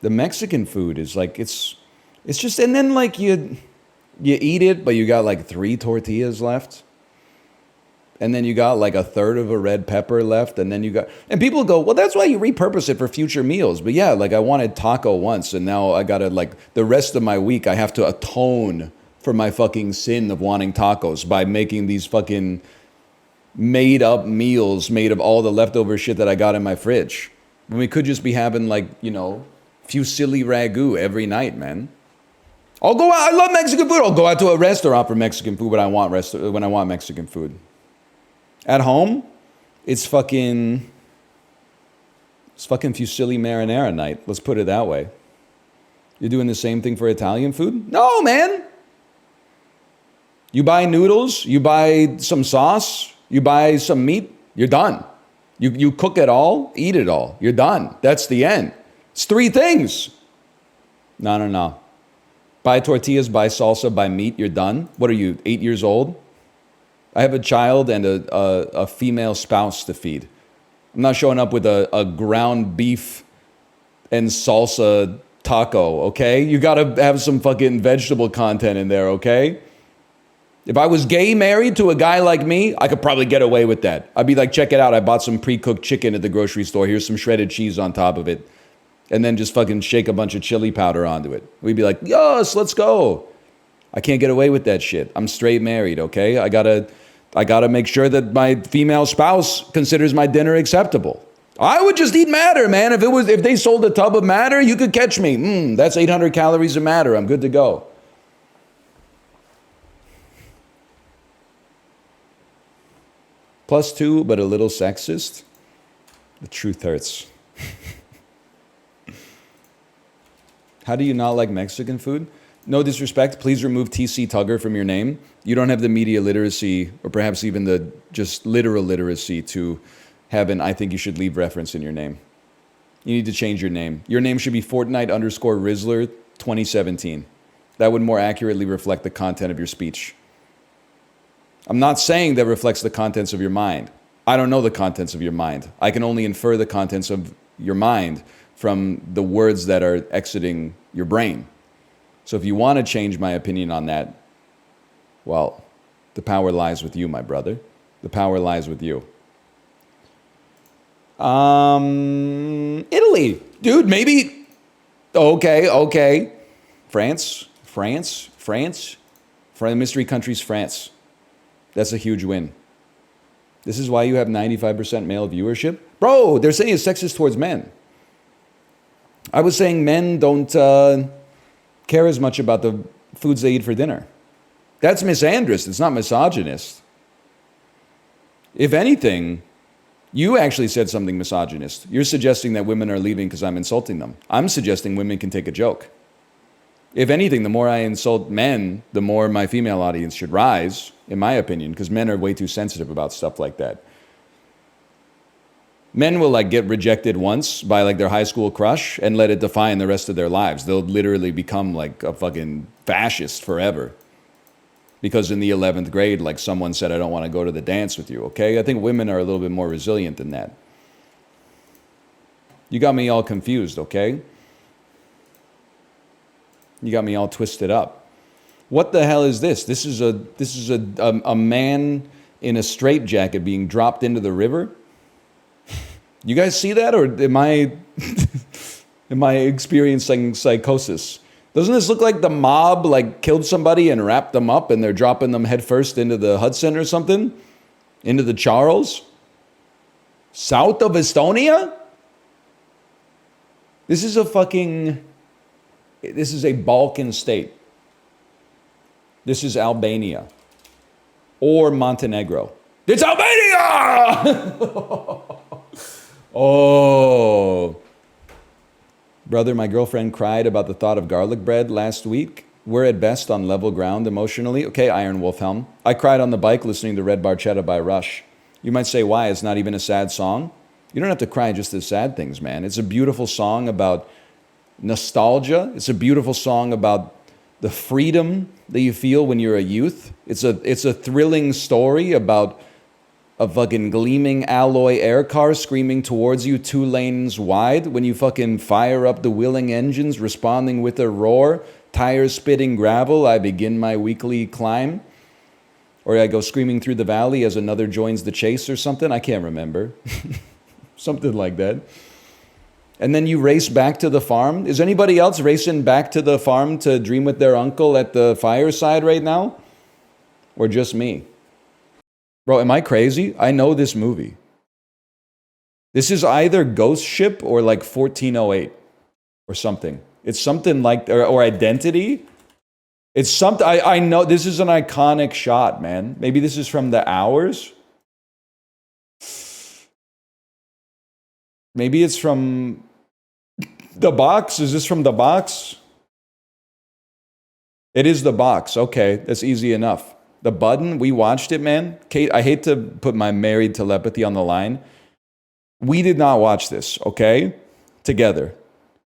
The Mexican food is like, it's just, and then like you eat it, but you got like 3 tortillas left. And then you got like 1/3 of a red pepper left. And then and people go, well, that's why you repurpose it for future meals. But yeah, like I wanted taco once and now I gotta like the rest of my week, I have to atone for my fucking sin of wanting tacos by making these fucking made up meals made of all the leftover shit that I got in my fridge. When we could just be having like, fusilli ragu every night, man. I'll go out. I love Mexican food. I'll go out to a restaurant for Mexican food when I want Mexican food. At home, it's fucking fusilli marinara night. Let's put it that way. You're doing the same thing for Italian food? No, man. You buy noodles, you buy some sauce, you buy some meat, you're done. You cook it all, eat it all. You're done. That's the end. It's 3 things. No. Buy tortillas, buy salsa, buy meat, you're done. What are you, 8 years old? I have a child and a female spouse to feed. I'm not showing up with a ground beef and salsa taco, okay? You gotta have some fucking vegetable content in there, okay? If I was gay married to a guy like me, I could probably get away with that. I'd be like, check it out. I bought some pre-cooked chicken at the grocery store. Here's some shredded cheese on top of it. And then just fucking shake a bunch of chili powder onto it. We'd be like, yes, let's go. I can't get away with that shit. I'm straight married, okay? I gotta make sure that my female spouse considers my dinner acceptable. I would just eat matter, man. If they sold a tub of matter, you could catch me. That's 800 calories of matter. I'm good to go. +2, but a little sexist. The truth hurts. How do you not like Mexican food? No disrespect, please remove TC Tugger from your name. You don't have the media literacy, or perhaps even the just literal literacy to have an I think you should leave reference in your name. You need to change your name. Your name should be Fortnite_Rizzler 2017. That would more accurately reflect the content of your speech. I'm not saying that reflects the contents of your mind. I don't know the contents of your mind. I can only infer the contents of your mind from the words that are exiting your brain. So if you want to change my opinion on that, well, the power lies with you, my brother. The power lies with you. Italy. Dude, maybe. Okay. France. The mystery country's France. That's a huge win. This is why you have 95% male viewership. Bro, they're saying it's sexist towards men. I was saying men don't care as much about the foods they eat for dinner. That's misandrist. It's not misogynist. If anything, you actually said something misogynist. You're suggesting that women are leaving because I'm insulting them. I'm suggesting women can take a joke. If anything, the more I insult men, the more my female audience should rise, in my opinion, because men are way too sensitive about stuff like that. Men will like get rejected once by like their high school crush and let it define the rest of their lives. They'll literally become like a fucking fascist forever. Because in the 11th grade, like someone said, I don't want to go to the dance with you, okay? I think women are a little bit more resilient than that. You got me all confused, okay? You got me all twisted up. What the hell is this? This is a man in a straitjacket being dropped into the river. You guys see that, or am I experiencing psychosis? Doesn't this look like the mob like killed somebody and wrapped them up and they're dropping them headfirst into the Hudson or something? Into the Charles? South of Estonia? This is a Balkan state. This is Albania. Or Montenegro. It's Albania! Oh. Brother, my girlfriend cried about the thought of garlic bread last week. We're at best on level ground emotionally. Okay, Iron Wolf Helm. I cried on the bike listening to Red Barchetta by Rush. You might say, why? It's not even a sad song. You don't have to cry just the sad things, man. It's a beautiful song about nostalgia. It's a beautiful song about the freedom that you feel when you're a youth. It's a thrilling story about a fucking gleaming alloy air car screaming towards you 2 lanes wide when you fucking fire up the willing engines responding with a roar, tires spitting gravel, I begin my weekly climb. Or I go screaming through the valley as another joins the chase or something. I can't remember. Something like that. And then you race back to the farm. Is anybody else racing back to the farm to dream with their uncle at the fireside right now? Or just me? Bro, am I crazy? I know this movie. This is either Ghost Ship or like 1408 or something. It's something like, or Identity. It's something, I know this is an iconic shot, man. Maybe this is from The Hours. Maybe it's from The Box. Is this from The Box? It is The Box. Okay, that's easy enough. The Button, we watched it, man. Kate, I hate to put my married telepathy on the line. We did not watch this, okay? Together.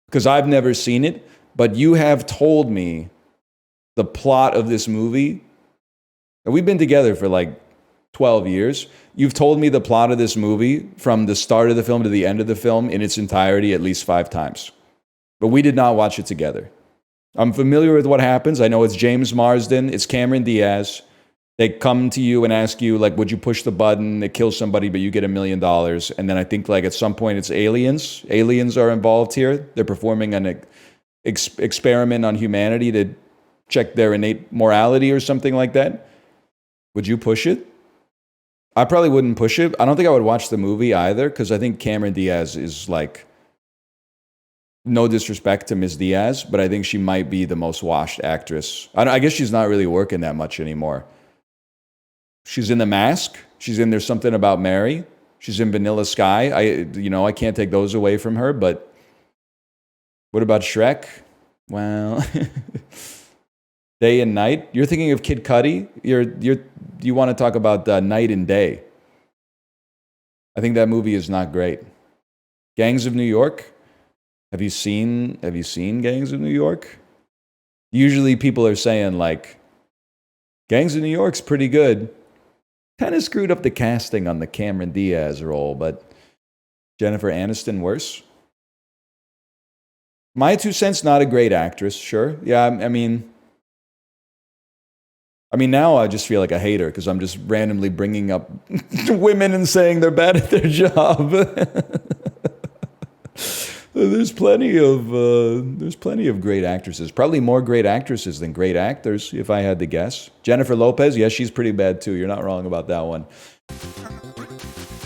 Because I've never seen it, but you have told me the plot of this movie. And we've been together for like 12 years. You've told me the plot of this movie from the start of the film to the end of the film in its entirety at least 5 times. But we did not watch it together. I'm familiar with what happens. I know it's James Marsden, it's Cameron Diaz. They come to you and ask you, like, would you push the button? They kill somebody, but you get $1 million. And then I think, like, at some point it's aliens. Aliens are involved here. They're performing an experiment on humanity to check their innate morality or something like that. Would you push it? I probably wouldn't push it. I don't think I would watch the movie either, because I think Cameron Diaz is like, no disrespect to Ms. Diaz, but I think she might be the most washed actress. I guess she's not really working that much anymore. She's in The Mask. She's in There's Something About Mary. She's in Vanilla Sky. I can't take those away from her, but what about Shrek? Well, Day and Night. You're thinking of Kid Cudi? You want to talk about Night and Day. I think that movie is not great. Gangs of New York. Have you seen Gangs of New York? Usually people are saying like, Gangs of New York's pretty good. Kind of screwed up the casting on the Cameron Diaz role, but Jennifer Aniston worse. My 2 cents, not a great actress, sure. Yeah, I mean now I just feel like a hater because I'm just randomly bringing up women and saying they're bad at their job. There's plenty of great actresses. Probably more great actresses than great actors, if I had to guess. Jennifer Lopez, yes, she's pretty bad too. You're not wrong about that one.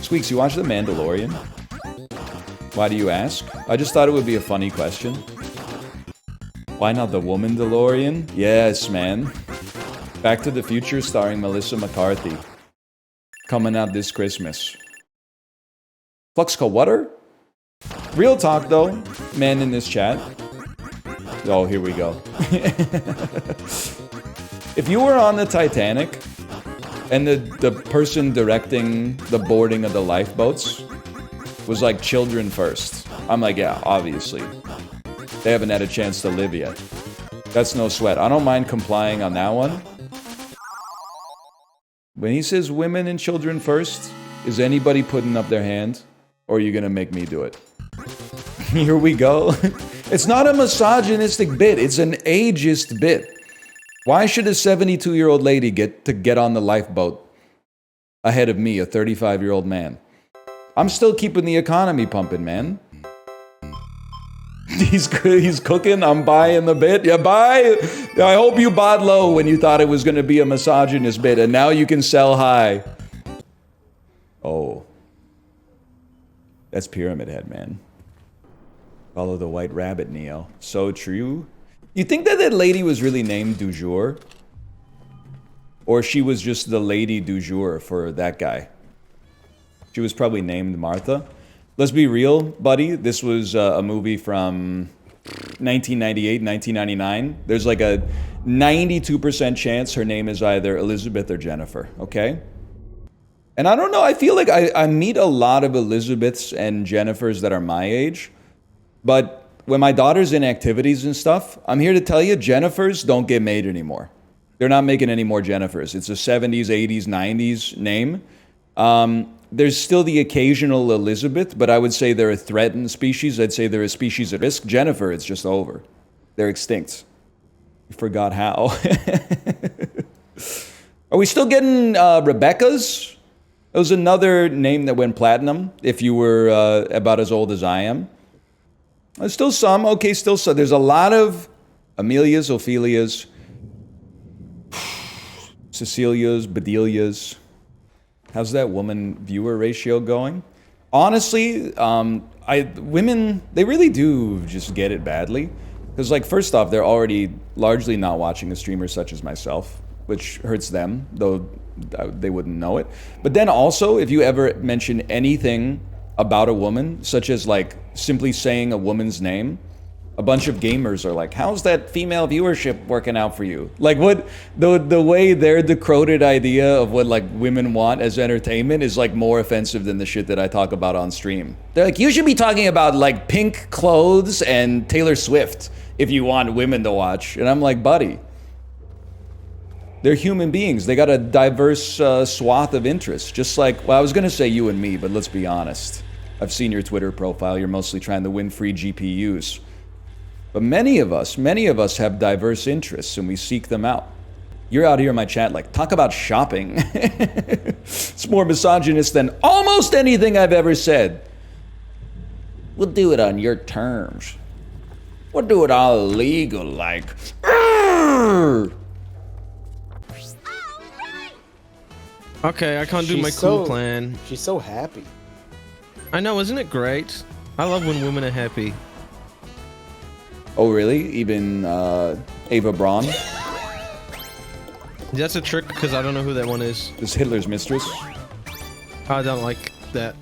Squeaks, you watch The Mandalorian? Why do you ask? I just thought it would be a funny question. Why not The Woman DeLorean? Yes, man. Back to the Future starring Melissa McCarthy. Coming out this Christmas. Fluxcowater? Real talk though, man in this chat. Oh, here we go. If you were on the Titanic and the person directing the boarding of the lifeboats was like children first, I'm like, yeah, obviously. They haven't had a chance to live yet. That's no sweat. I don't mind complying on that one. When he says women and children first, is anybody putting up their hand? Or are you gonna make me do it? Here we go. It's not a misogynistic bit, it's an ageist bit. Why should a 72-year-old lady get on the lifeboat ahead of me, a 35-year-old man? I'm still keeping the economy pumping, man. He's cooking, I'm buying the bit. Yeah, buy. I hope you bought low when you thought it was gonna be a misogynist bit, and now you can sell high. Oh. That's Pyramid Head, man. Follow the White Rabbit, Neo. So true. You think that lady was really named Du Jour? Or she was just the lady du jour for that guy? She was probably named Martha. Let's be real, buddy. This was a movie from 1998, 1999. There's like a 92% chance her name is either Elizabeth or Jennifer, okay? And I don't know, I feel like I meet a lot of Elizabeths and Jennifers that are my age. But when my daughter's in activities and stuff, I'm here to tell you, Jennifers don't get made anymore. They're not making any more Jennifers. It's a 70s, 80s, 90s name. There's still the occasional Elizabeth, but I would say they're a threatened species. I'd say they're a species at risk. Jennifer, it's just over. They're extinct. You forgot how. Are we still getting Rebecca's? It was another name that went platinum, if you were about as old as I am. There's still some. Okay, still some. There's a lot of Amelias, Ophelias, Cecilias, Bedelias. How's that woman viewer ratio going? Honestly, women, they really do just get it badly. Because, like, first off, they're already largely not watching a streamer such as myself, which hurts them, though they wouldn't know it. But then also, if you ever mention anything about a woman, such as, like, simply saying a woman's name, a bunch of gamers are like, how's that female viewership working out for you? Like, what, the way their decoded idea of what, like, women want as entertainment is, like, more offensive than the shit that I talk about on stream. They're like, you should be talking about, like, pink clothes and Taylor Swift if you want women to watch. And I'm like, buddy, they're human beings. They got a diverse swath of interests. Just like, well, I was gonna say you and me, but let's be honest. I've seen your Twitter profile. You're mostly trying to win free GPUs. But many of us have diverse interests and we seek them out. You're out here in my chat like, talk about shopping. It's more misogynist than almost anything I've ever said. We'll do it on your terms. We'll do it all legal, like. Okay, I can't do my cool plan. She's so happy. I know, isn't it great? I love when women are happy. Oh, really? Even Ava Braun? That's a trick because I don't know who that one is. This Hitler's mistress? I don't like that.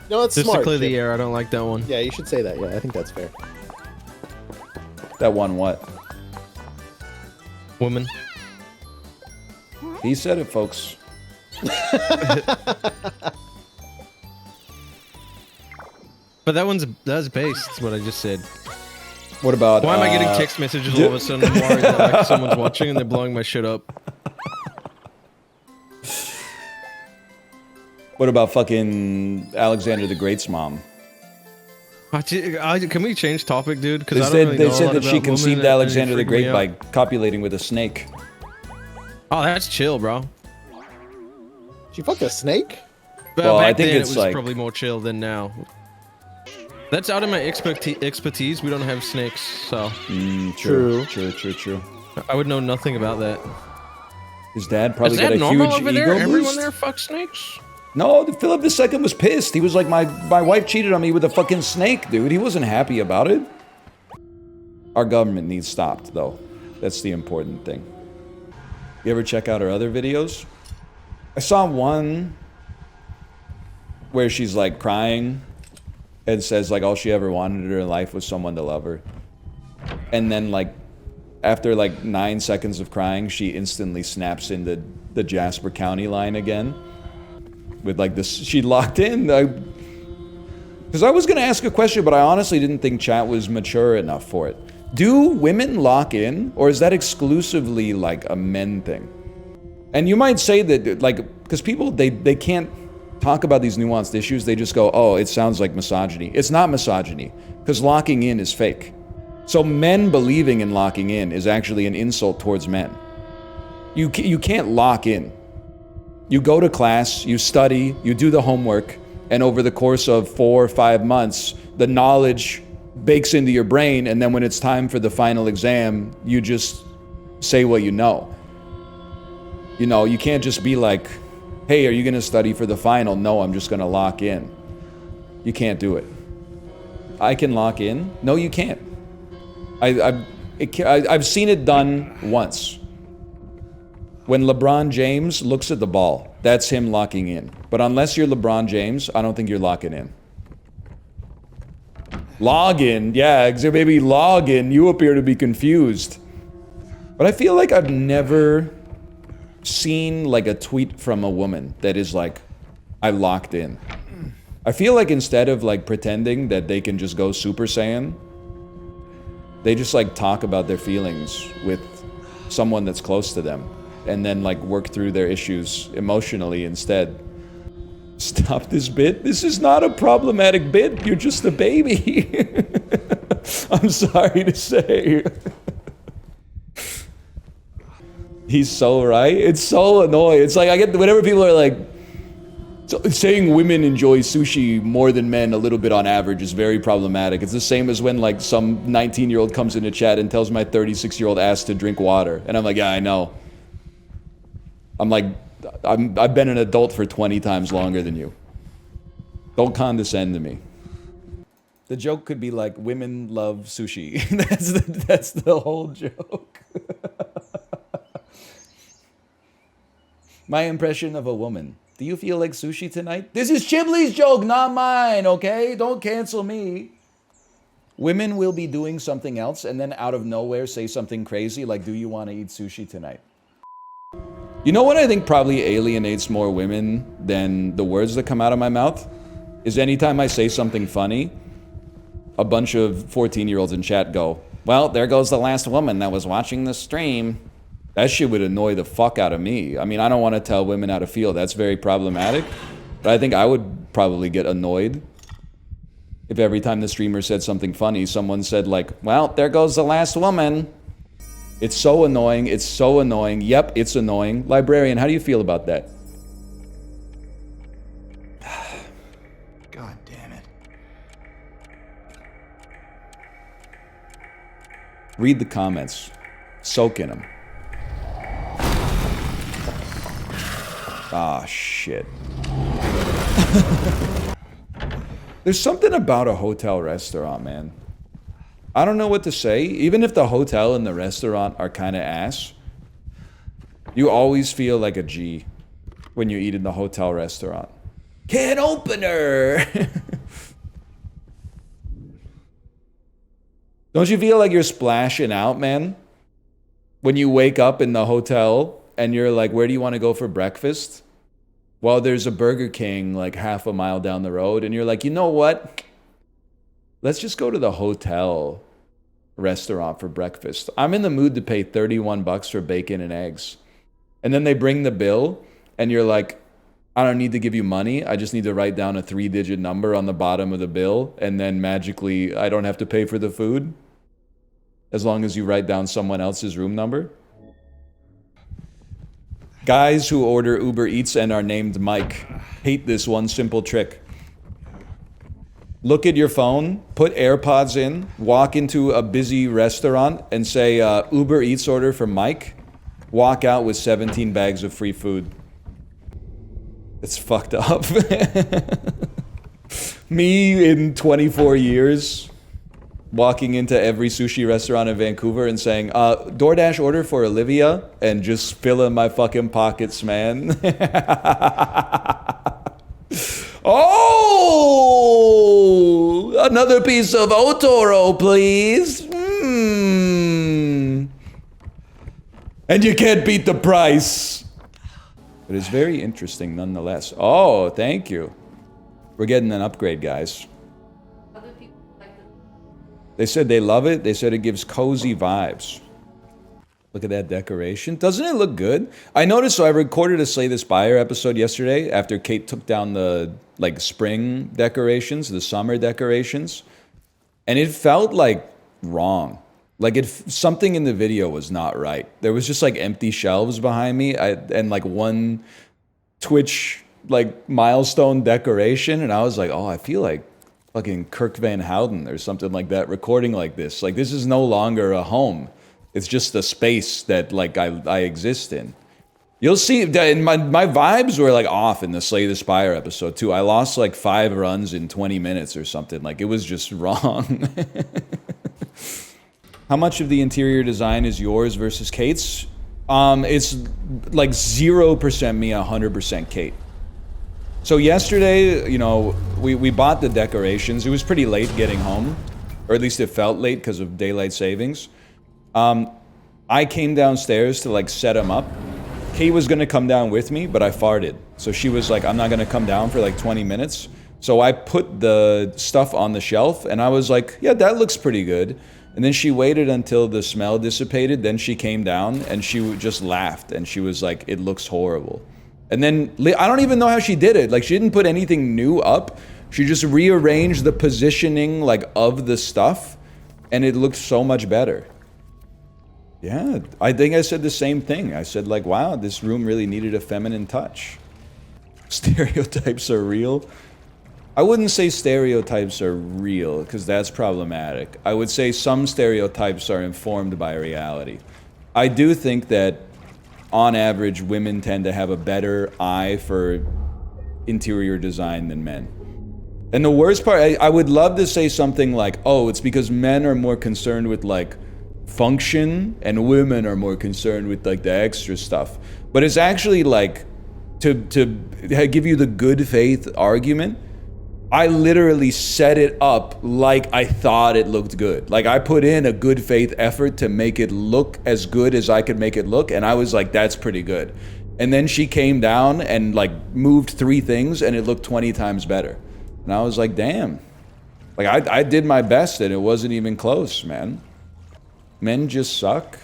No, that's Just smart. to clear the Jim. air, I don't like that one. Yeah, you should say that. Yeah, I think that's fair. That one what? Woman. He said it, folks. But that's based, that's what I just said. What about Why am I getting text messages all of a sudden? I'm worried that like, someone's watching and they're blowing my shit up. What about fucking Alexander the Great's mom? Can we change topic, dude? They Because said, they said that she conceived Alexander the Great by copulating with a snake. Oh, that's chill, bro. She fucked a snake? Well, I back think then, it's it was like- probably more chill than now. That's out of my expertise. We don't have snakes, so True. I would know nothing about that. His dad probably Is got that a normal huge over ego there? Everyone boost. there fucks snakes? No, Philip II was pissed. He was like, my wife cheated on me with a fucking snake, dude. He wasn't happy about it. Our government needs stopped, though. That's the important thing. You ever check out her other videos? I saw one where she's like crying and says like all she ever wanted in her life was someone to love her. And then like after like 9 seconds of crying, she instantly snaps into the Jasper County line again. With like this, she locked in. Because I was gonna ask a question, but I honestly didn't think chat was mature enough for it. Do women lock in, or is that exclusively like a men thing? And you might say that, like, because people, they can't talk about these nuanced issues, they just go, oh, it sounds like misogyny. It's not misogyny, because locking in is fake. So men believing in locking in is actually an insult towards men. You can't lock in. You go to class, you study, you do the homework, and over the course of 4 or 5 months, the knowledge bakes into your brain, and then when it's time for the final exam, you just say what you know. You know, you can't just be like, hey, are you going to study for the final? No, I'm just going to lock in. You can't do it. I can lock in? No, you can't. I've seen it done once. When LeBron James looks at the ball, that's him locking in. But unless you're LeBron James, I don't think you're locking in. Log in, yeah, maybe log in. You appear to be confused. But I feel like I've never seen like a tweet from a woman that is like, I locked in. I feel like instead of like pretending that they can just go Super Saiyan, they just like talk about their feelings with someone that's close to them and then like work through their issues emotionally instead. Stop this bit. This is not a problematic bit. You're just a baby. I'm sorry to say. He's so right. It's so annoying. It's like I get whenever people are like saying women enjoy sushi more than men a little bit on average is very problematic. It's the same as when like some 19-year-old comes into chat and tells my 36-year-old ass to drink water. And I'm like, yeah, I know. I'm like, I've been an adult for 20 times longer than you. Don't condescend to me. The joke could be like, women love sushi. That's the whole joke. My impression of a woman. Do you feel like sushi tonight? This is Chibley's joke, not mine, okay? Don't cancel me. Women will be doing something else and then out of nowhere say something crazy like, do you want to eat sushi tonight? You know what I think probably alienates more women than the words that come out of my mouth? Is anytime I say something funny, a bunch of 14-year-olds in chat go, well, there goes the last woman that was watching the stream. That shit would annoy the fuck out of me. I mean, I don't want to tell women how to feel. That's very problematic. But I think I would probably get annoyed if every time the streamer said something funny, someone said like, well, there goes the last woman. It's so annoying. It's so annoying. Yep, it's annoying. Librarian, how do you feel about that? God damn it. Read the comments. Soak in them. Ah, shit. There's something about a hotel restaurant, man. I don't know what to say. Even if the hotel and the restaurant are kind of ass, you always feel like a G when you eat in the hotel restaurant. Can opener! Don't you feel like you're splashing out, man? When you wake up in the hotel and you're like, where do you want to go for breakfast? Well, there's a Burger King like half a mile down the road, and you're like, you know what? Let's just go to the hotel restaurant for breakfast. I'm in the mood to pay 31 bucks for bacon and eggs. And then they bring the bill, and you're like, I don't need to give you money. I just need to write down a 3-digit number on the bottom of the bill, and then magically I don't have to pay for the food as long as you write down someone else's room number. Guys who order Uber Eats and are named Mike hate this one simple trick. Look at your phone, put AirPods in, walk into a busy restaurant and say, Uber Eats order for Mike. Walk out with 17 bags of free food. It's fucked up. Me in 24 years, walking into every sushi restaurant in Vancouver and saying, DoorDash order for Olivia, and just filling my fucking pockets, man. Oh! Another piece of Otoro, please. And you can't beat the price. But it's very interesting nonetheless. Oh, thank you. We're getting an upgrade, guys. They said they love it. They said it gives cozy vibes. Look at that decoration. Doesn't it look good? I noticed, so I recorded a Slay the Spire episode yesterday after Kate took down the like spring decorations, the summer decorations. And it felt like wrong. Like something in the video was not right. There was just like empty shelves behind me and like one Twitch like milestone decoration. And I was like, oh, I feel like fucking Kirk Van Houten or something like that recording like this. Like this is no longer a home. It's just a space that like I exist in. You'll see that my vibes were like off in the Slay the Spire episode too. I lost like 5 runs in 20 minutes or something. Like it was just wrong. How much of the interior design is yours versus Kate's? It's like 0% me, 100% Kate. So yesterday, you know, we bought the decorations. It was pretty late getting home, or at least it felt late because of daylight savings. I came downstairs to like set them up, Kate was gonna come down with me, but I farted. So she was like, I'm not gonna come down for like 20 minutes. So I put the stuff on the shelf and I was like, yeah, that looks pretty good. And then she waited until the smell dissipated. Then she came down and she just laughed and she was like, it looks horrible. And then I don't even know how she did it. Like she didn't put anything new up. She just rearranged the positioning like of the stuff and it looked so much better. Yeah, I think I said the same thing. I said like, wow, this room really needed a feminine touch. Stereotypes are real. I wouldn't say stereotypes are real, because that's problematic. I would say some stereotypes are informed by reality. I do think that, on average, women tend to have a better eye for interior design than men. And the worst part, I would love to say something like, oh, it's because men are more concerned with, like, function, and women are more concerned with, like, the extra stuff. But it's actually, like, to give you the good faith argument, I literally set it up like I thought it looked good. Like I put in a good faith effort to make it look as good as I could make it look. And I was like, that's pretty good. And then she came down and like moved 3 things and it looked 20 times better. And I was like, damn. Like I did my best and it wasn't even close, man. Men just suck.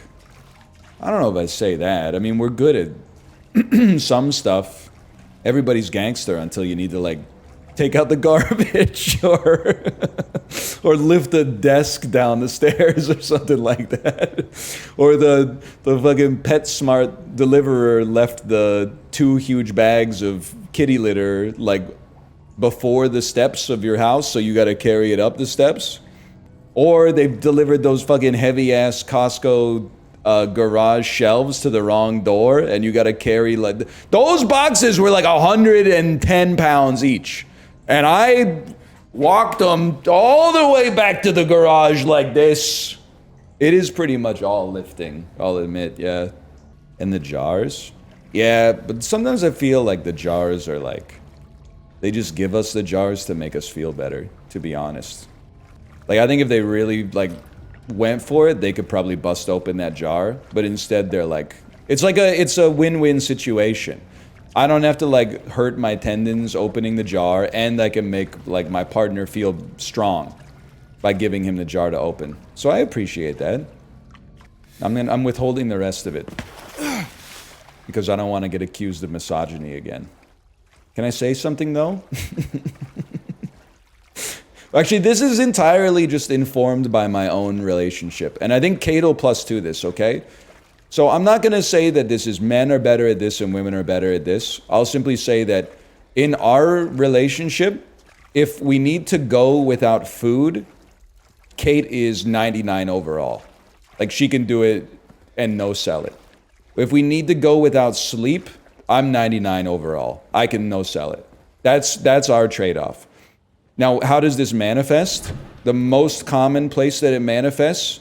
I don't know if I say that. I mean, we're good at some stuff. Everybody's gangster until you need to like take out the garbage or lift a desk down the stairs or something like that. Or the fucking PetSmart deliverer left the 2 huge bags of kitty litter like before the steps of your house, so you gotta carry it up the steps. Or they've delivered those fucking heavy ass Costco garage shelves to the wrong door and you gotta carry like those boxes were like 110 pounds each. And I walked them all the way back to the garage like this. It is pretty much all lifting, I'll admit, yeah. And the jars? Yeah, but sometimes I feel like the jars are like, they just give us the jars to make us feel better, to be honest. Like, I think if they really, like, went for it, they could probably bust open that jar. But instead, they're like, it's a win-win situation. I don't have to like hurt my tendons opening the jar, and I can make like my partner feel strong by giving him the jar to open. So I appreciate that. I'm withholding the rest of it because I don't want to get accused of misogyny again. Can I say something though? Actually, this is entirely just informed by my own relationship, and I think Kate will plus 2 this, okay? So I'm not going to say that this is men are better at this and women are better at this. I'll simply say that in our relationship, if we need to go without food, Kate is 99 overall. Like she can do it and no sell it. If we need to go without sleep, I'm 99 overall. I can no sell it. That's our trade-off. Now, how does this manifest? The most common place that it manifests...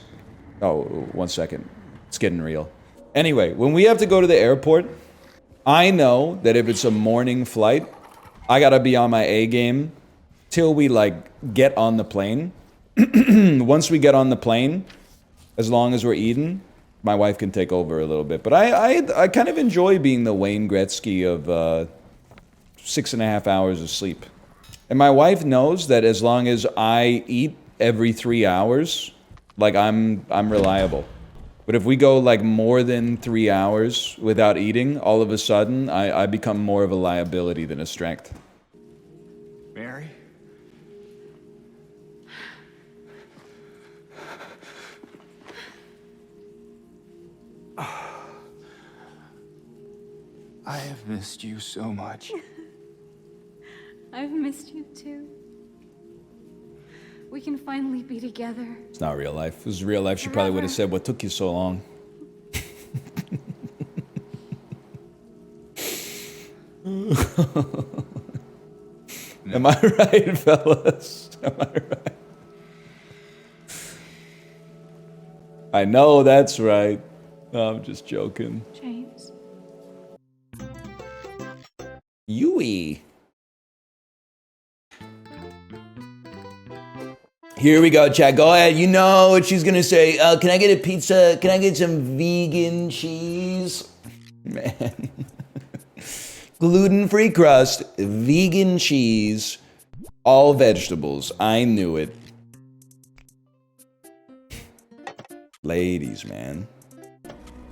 Oh, 1 second. It's getting real. Anyway, when we have to go to the airport, I know that if it's a morning flight, I gotta be on my A game till we like get on the plane. Once we get on the plane, as long as we're eating, my wife can take over a little bit. But I kind of enjoy being the Wayne Gretzky of 6.5 hours of sleep. And my wife knows that as long as I eat every 3 hours, like I'm reliable. But if we go like more than 3 hours without eating, all of a sudden, I become more of a liability than a strength. Mary? I have missed you so much. I've missed you too. We can finally be together. It's not real life. If it was real life, she probably would have said, what took you so long? Am I right, fellas? Am I right? I know that's right. No, I'm just joking. James. Yui. Here we go, chat. Go ahead. You know what she's gonna say. Can I get a pizza? Can I get some vegan cheese? Man. Gluten-free crust, vegan cheese, all vegetables. I knew it. Ladies, man.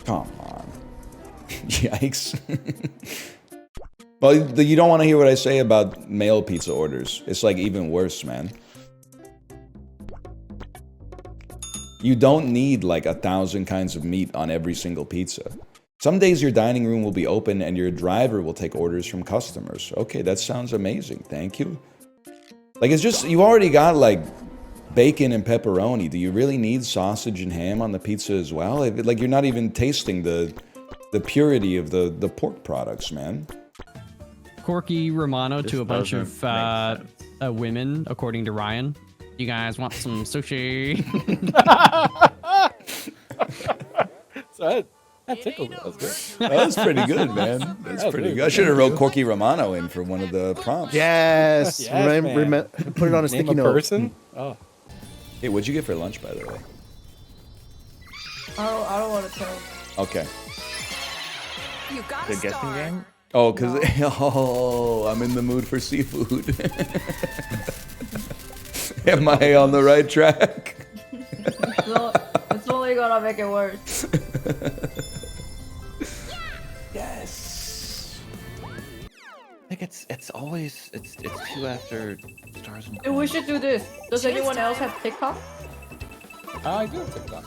Come on. Yikes. Well, you don't want to hear what I say about male pizza orders. It's like even worse, man. You don't need like 1,000 kinds of meat on every single pizza. Some days your dining room will be open and your driver will take orders from customers. Okay, that sounds amazing. Thank you. Like, it's just, you already got like bacon and pepperoni. Do you really need sausage and ham on the pizza as well? Like, you're not even tasting the purity of the pork products, man. Corky Romano to a bunch of doesn't make women, according to Ryan. You guys want some sushi? So that tickled me. That was good. That was pretty good, man. That's pretty good. I should have wrote Corky Romano in for one of the prompts. Yes. Yes, man. Put it on a Name sticky a note. person? Oh. Hey, what'd you get for lunch, by the way? I don't want to tell. Okay. You got The guessing game? Oh, because oh, I'm in the mood for seafood. Am I on the right track? It's only gonna make it worse. Yes. I think it's always it's 2 after stars and Dude, we should do this. Does anyone else have TikTok? I do have TikTok.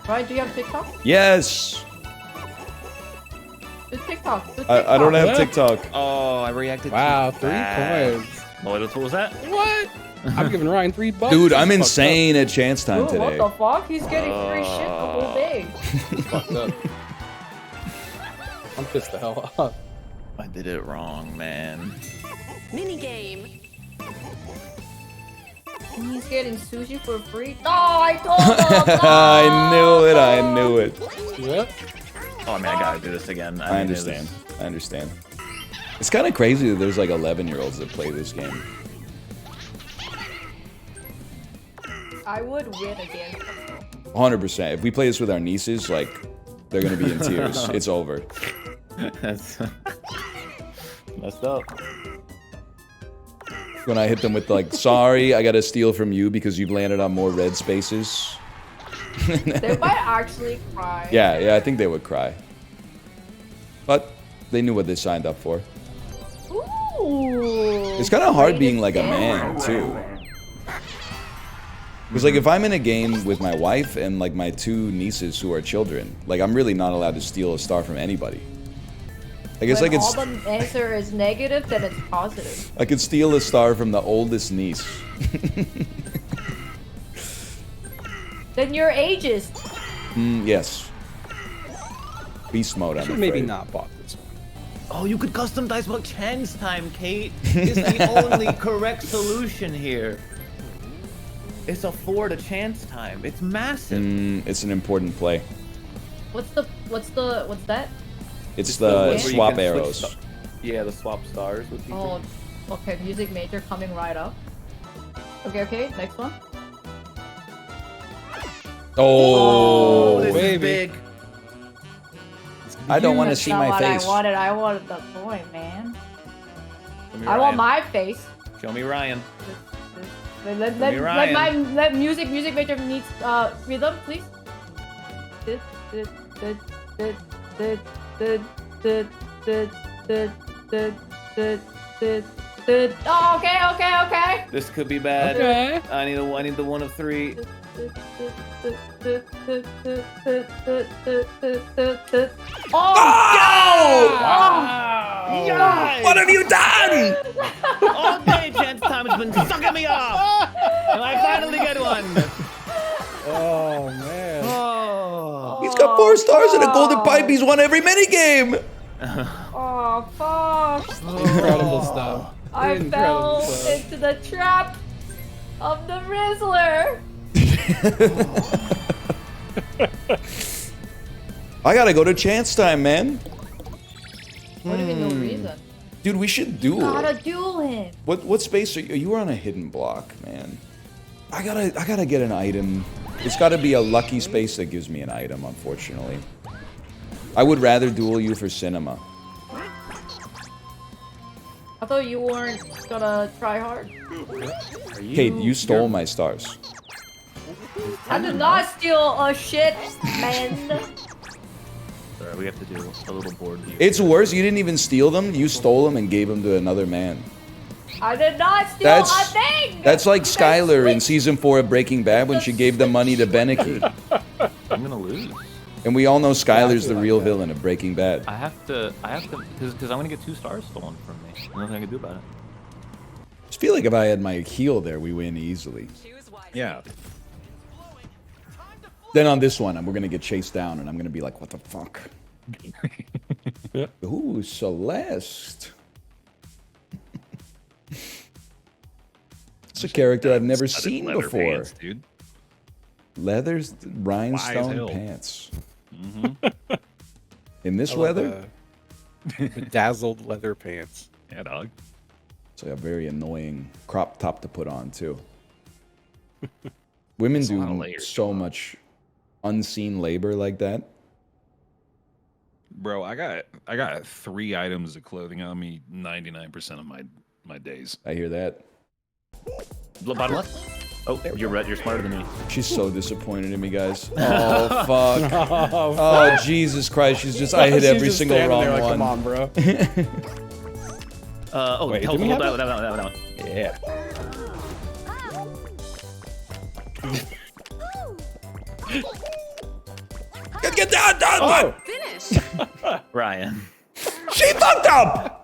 Right? Do you have TikTok? Yes. Do TikTok. Do TikTok. I don't have Yeah. TikTok. Oh, I reacted. Wow, too 3 fast. coins. What was that? What? I'm giving Ryan $3. Dude, I'm He's fucked insane at chance time Dude, today. what the fuck? He's getting free shit the whole day. He's fucked up. I'm pissed the hell off. I did it wrong, man. Mini game. He's getting sushi for free. No, I told him. No! I knew it. I knew it. Yep. Oh man, I gotta do this again. I understand. I understand. It's kind of crazy that there's like 11-year-olds that play this game. I would win again. 100%. If we play this with our nieces, like, they're gonna be in tears. It's over. That's messed up. When I hit them with like, sorry, I gotta steal from you because you've landed on more red spaces. They might actually cry. Yeah, I think they would cry. But they knew what they signed up for. Ooh. It's kind of hard being like a man too. Because like if I'm in a game with my wife and like my 2 nieces who are children, like I'm really not allowed to steal a star from anybody. Like it's when like all the answer is negative, then it's positive. I could steal a star from the oldest niece. Then you're ageist. Yes. Beast mode, I'm Should afraid. maybe not bought this one. Oh, you could custom dice about chance time, Kate. Is the only correct solution here. It's a 4 to chance time. It's massive. It's an important play. What's that? It's one the where you swap can switch arrows. Yeah, the swap stars with people. Oh, okay. Music major coming right up. Okay. Next one. Oh, this baby. is big. I don't want to That's see not my what face. I wanted the point, man. Show me I want Ryan. my face. Show me Ryan. Let music major needs rhythm, please. Oh, okay. This could be bad. Okay. I need the 1 of 3. Oh! What have you done? All day chance time has been sucking me off. And I finally get one. Oh, man. Oh. He's got 4 stars and a golden pipe. He's won every minigame. Oh, fuck. Incredible stuff. I Incredible fell stuff. into the trap of the Rizzler. I gotta go to chance time, man. What do you mean no reason? Dude, we should duel. Gotta duel him. What space are you? You were on a hidden block, man. I gotta get an item. It's gotta be a lucky space that gives me an item, unfortunately. I would rather duel you for cinema. I thought you weren't gonna try hard. Kate, you stole my stars. I did not steal a shit, man. Sorry, we have to do a little board view. It's worse. You didn't even steal them. You stole them and gave them to another man. I did not steal a thing! That's like Skylar in season 4 of Breaking Bad when she gave the money to Beneke. I'm gonna lose. And we all know Skylar's the real villain of Breaking Bad. I have to, because I'm gonna get 2 stars stolen from me. There's nothing I can do about it. I just feel like if I had my heel there, we win easily. Yeah. Then on this one, we're gonna get chased down, and I'm gonna be like, "What the fuck?" Ooh, Celeste. It's a character I've never seen before. Pants, dude. Leathers, rhinestone pants. In this weather? Bedazzled leather pants. Yeah, dog. It's like a very annoying crop top to put on, too. Women do so much unseen labor like that. Bro, I got 3 items of clothing on me 99% of my days. I hear that. Bottom left? Oh, you're smarter than me. She's so disappointed in me, guys. Oh, fuck. Oh, Jesus Christ. She's just, I hit every single wrong one. Come on, bro. Wait, hold that one. Yeah. Get down, down, Finish. Ryan. She fucked up!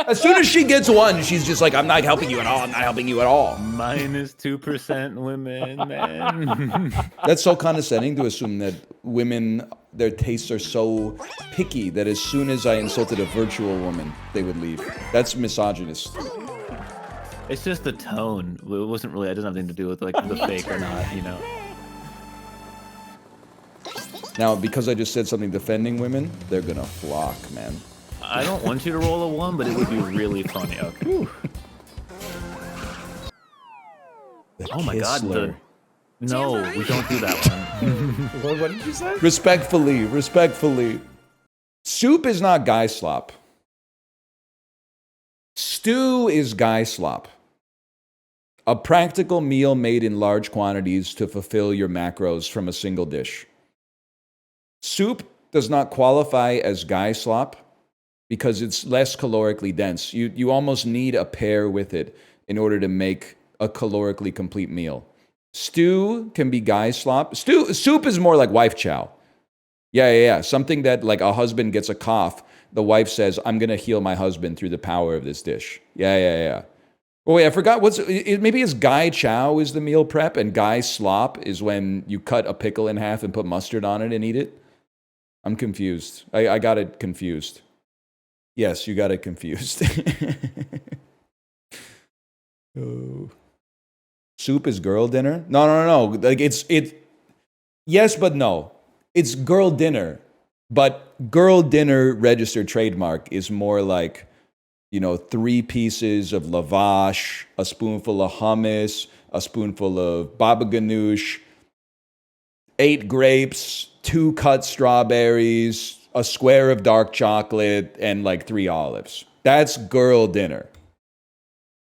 As soon as she gets one, she's just like, I'm not helping you at all. I'm not helping you at all. Minus 2% women, man. That's so condescending to assume that women, their tastes are so picky that as soon as I insulted a virtual woman, they would leave. That's misogynist. It's just the tone. It wasn't really, it doesn't have anything to do with like the fake or not, you know. Now, because I just said something defending women, they're gonna flock, man. I don't want you to roll a 1, but it would be really funny. Okay. Oh my god. No, we don't do that one. What did you say? Respectfully. Soup is not guy slop. Stew is guy slop. A practical meal made in large quantities to fulfill your macros from a single dish. Soup does not qualify as guy slop because it's less calorically dense. You almost need a pair with it in order to make a calorically complete meal. Stew can be guy slop. Soup is more like wife chow. Yeah. Something that like a husband gets a cough, the wife says, I'm going to heal my husband through the power of this dish. Yeah. Oh wait, I forgot maybe it's guy chow is the meal prep and guy slop is when you cut a pickle in half and put mustard on it and eat it. I'm confused. I got it confused. Yes, you got it confused. Oh. Soup is girl dinner? No. Like it's yes, but no. It's girl dinner, but girl dinner registered trademark is more like, 3 pieces of lavash, a spoonful of hummus, a spoonful of baba ganoush, 8 grapes, 2 cut strawberries, a square of dark chocolate, and like 3 olives. That's girl dinner.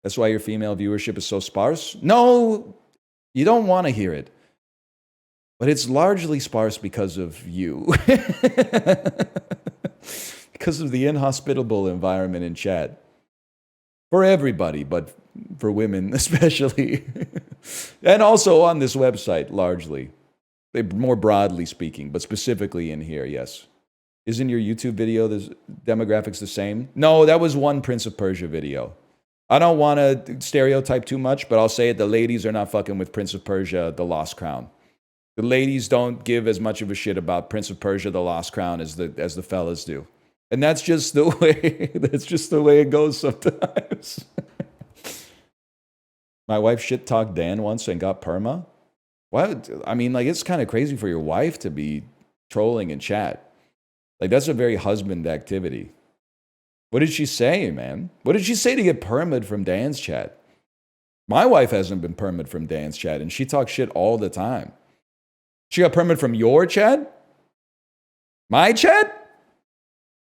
That's why your female viewership is so sparse? No, you don't want to hear it. But it's largely sparse because of you. Because of the inhospitable environment in chat. For everybody, but for women especially. And also on this website, largely. More broadly speaking, but specifically in here, yes. Isn't your YouTube video, the demographics the same? No, that was one Prince of Persia video. I don't want to stereotype too much, but I'll say it, the ladies are not fucking with Prince of Persia, The Lost Crown. The ladies don't give as much of a shit about Prince of Persia, The Lost Crown as the fellas do. And that's just the way it goes sometimes. My wife shit-talked Dan once and got perma. What? I mean, like, it's kind of crazy for your wife to be trolling in chat. Like, that's a very husband activity. What did she say, man? What did she say to get perma'd from Dan's chat? My wife hasn't been perma'd from Dan's chat, and she talks shit all the time. She got perma'd from your chat? My chat?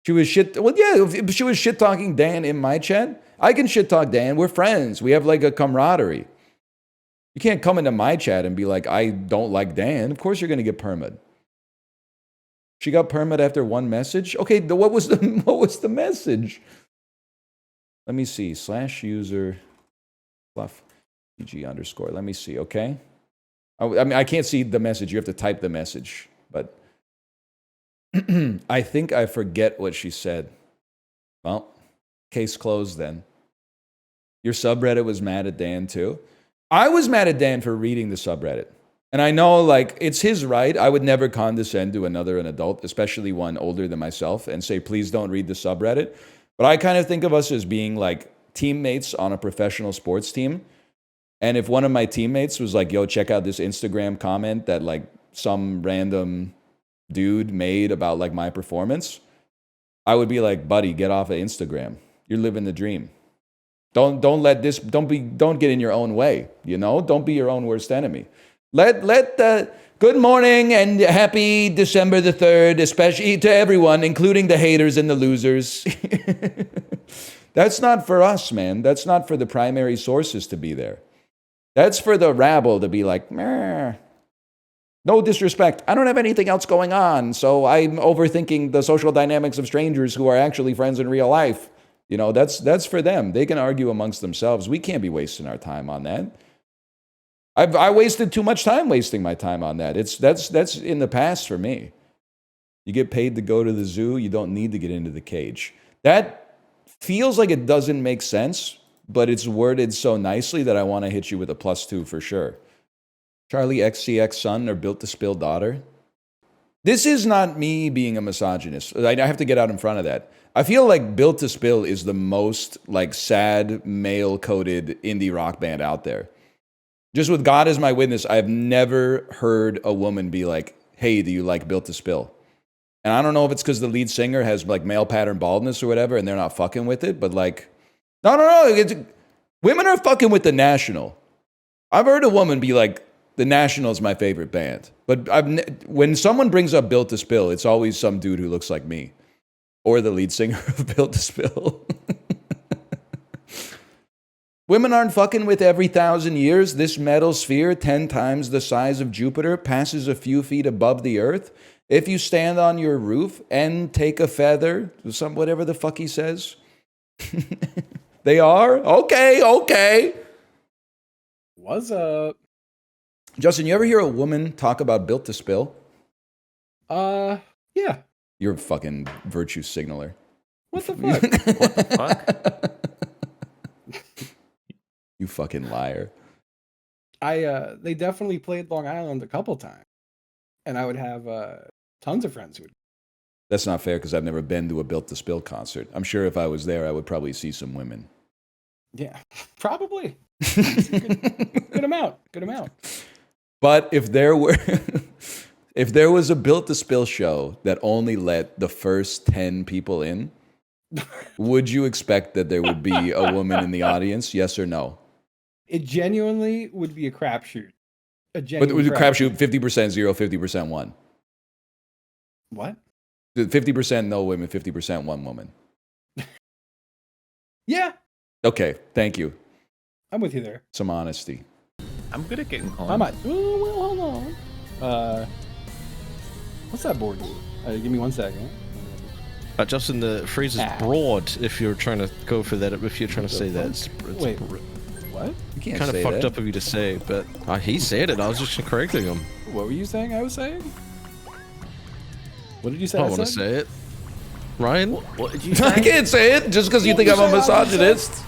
She was shit. Well, yeah, if she was shit talking Dan in my chat, I can shit talk Dan. We're friends. We have like a camaraderie. You can't come into my chat and be like, I don't like Dan. Of course you're going to get permit. She got permit after one message. Okay, what was the message? Let me see. /user fluff PG underscore. Let me see. Okay. I mean, I can't see the message. You have to type the message, but. I think I forget what she said. Well, case closed then. Your subreddit was mad at Dan too? I was mad at Dan for reading the subreddit. And I know, like, it's his right. I would never condescend to an adult, especially one older than myself, and say, please don't read the subreddit. But I kind of think of us as being, like, teammates on a professional sports team. And if one of my teammates was like, yo, check out this Instagram comment that, like, some random dude made about like my performance, I would be like, buddy, get off of Instagram. You're living the dream. Don't get in your own way, you know? Don't be your own worst enemy. Let the good morning and happy December the 3rd, especially to everyone, including the haters and the losers. That's not for us, man. That's not for the primary sources to be there. That's for the rabble to be like, meh. No disrespect. I don't have anything else going on, so I'm overthinking the social dynamics of strangers who are actually friends in real life. You know, that's for them. They can argue amongst themselves. We can't be wasting our time on that. I wasted too much time wasting my time on that. That's in the past for me. You get paid to go to the zoo. You don't need to get into the cage. That feels like it doesn't make sense, but it's worded so nicely that I want to hit you with a +2 for sure. Charlie XCX son or built to spill daughter. This is not me being a misogynist. I have to get out in front of that. I feel like Built to Spill is the most like sad male-coded indie rock band out there. Just with God as my witness, I've never heard a woman be like, hey, do you like Built to Spill? And I don't know if it's because the lead singer has like male pattern baldness or whatever and they're not fucking with it, but like, no. Women are fucking with The National. I've heard a woman be like, The National is my favorite band. But when someone brings up Built to Spill, it's always some dude who looks like me. Or the lead singer of Built to Spill. Women aren't fucking with every 1,000 years. This metal sphere, 10 times the size of Jupiter, passes a few feet above the earth. If you stand on your roof and take a feather, whatever the fuck he says. They are? Okay. What's up? Justin, you ever hear a woman talk about Built to Spill? Yeah. You're a fucking virtue signaler. What the fuck? What the fuck? You fucking liar. They definitely played Long Island a couple times. And I would have tons of friends who would. That's not fair because I've never been to a Built to Spill concert. I'm sure if I was there, I would probably see some women. Yeah, probably. Good amount. But if there was a Built to Spill show that only let the first 10 people in, would you expect that there would be a woman in the audience? Yes or no? It genuinely would be a crapshoot. But it was a crapshoot 50% zero, 50% one. What? 50% no women, 50% one woman. Yeah. Okay, thank you. I'm with you there. Some honesty. I'm good at getting calm. I might. Oh, well, hold on. What's that board do? Give me 1 second. Justin, the phrase is broad if you're trying to go for that, if you're trying to say that. It's Wait, what? You can't kind of say fucked that. up of you to say, but he said it. I was just correcting him. What were you saying I was saying? What did you say? I want to say it. Ryan? What did you say? I can't say it just because you think I'm a misogynist.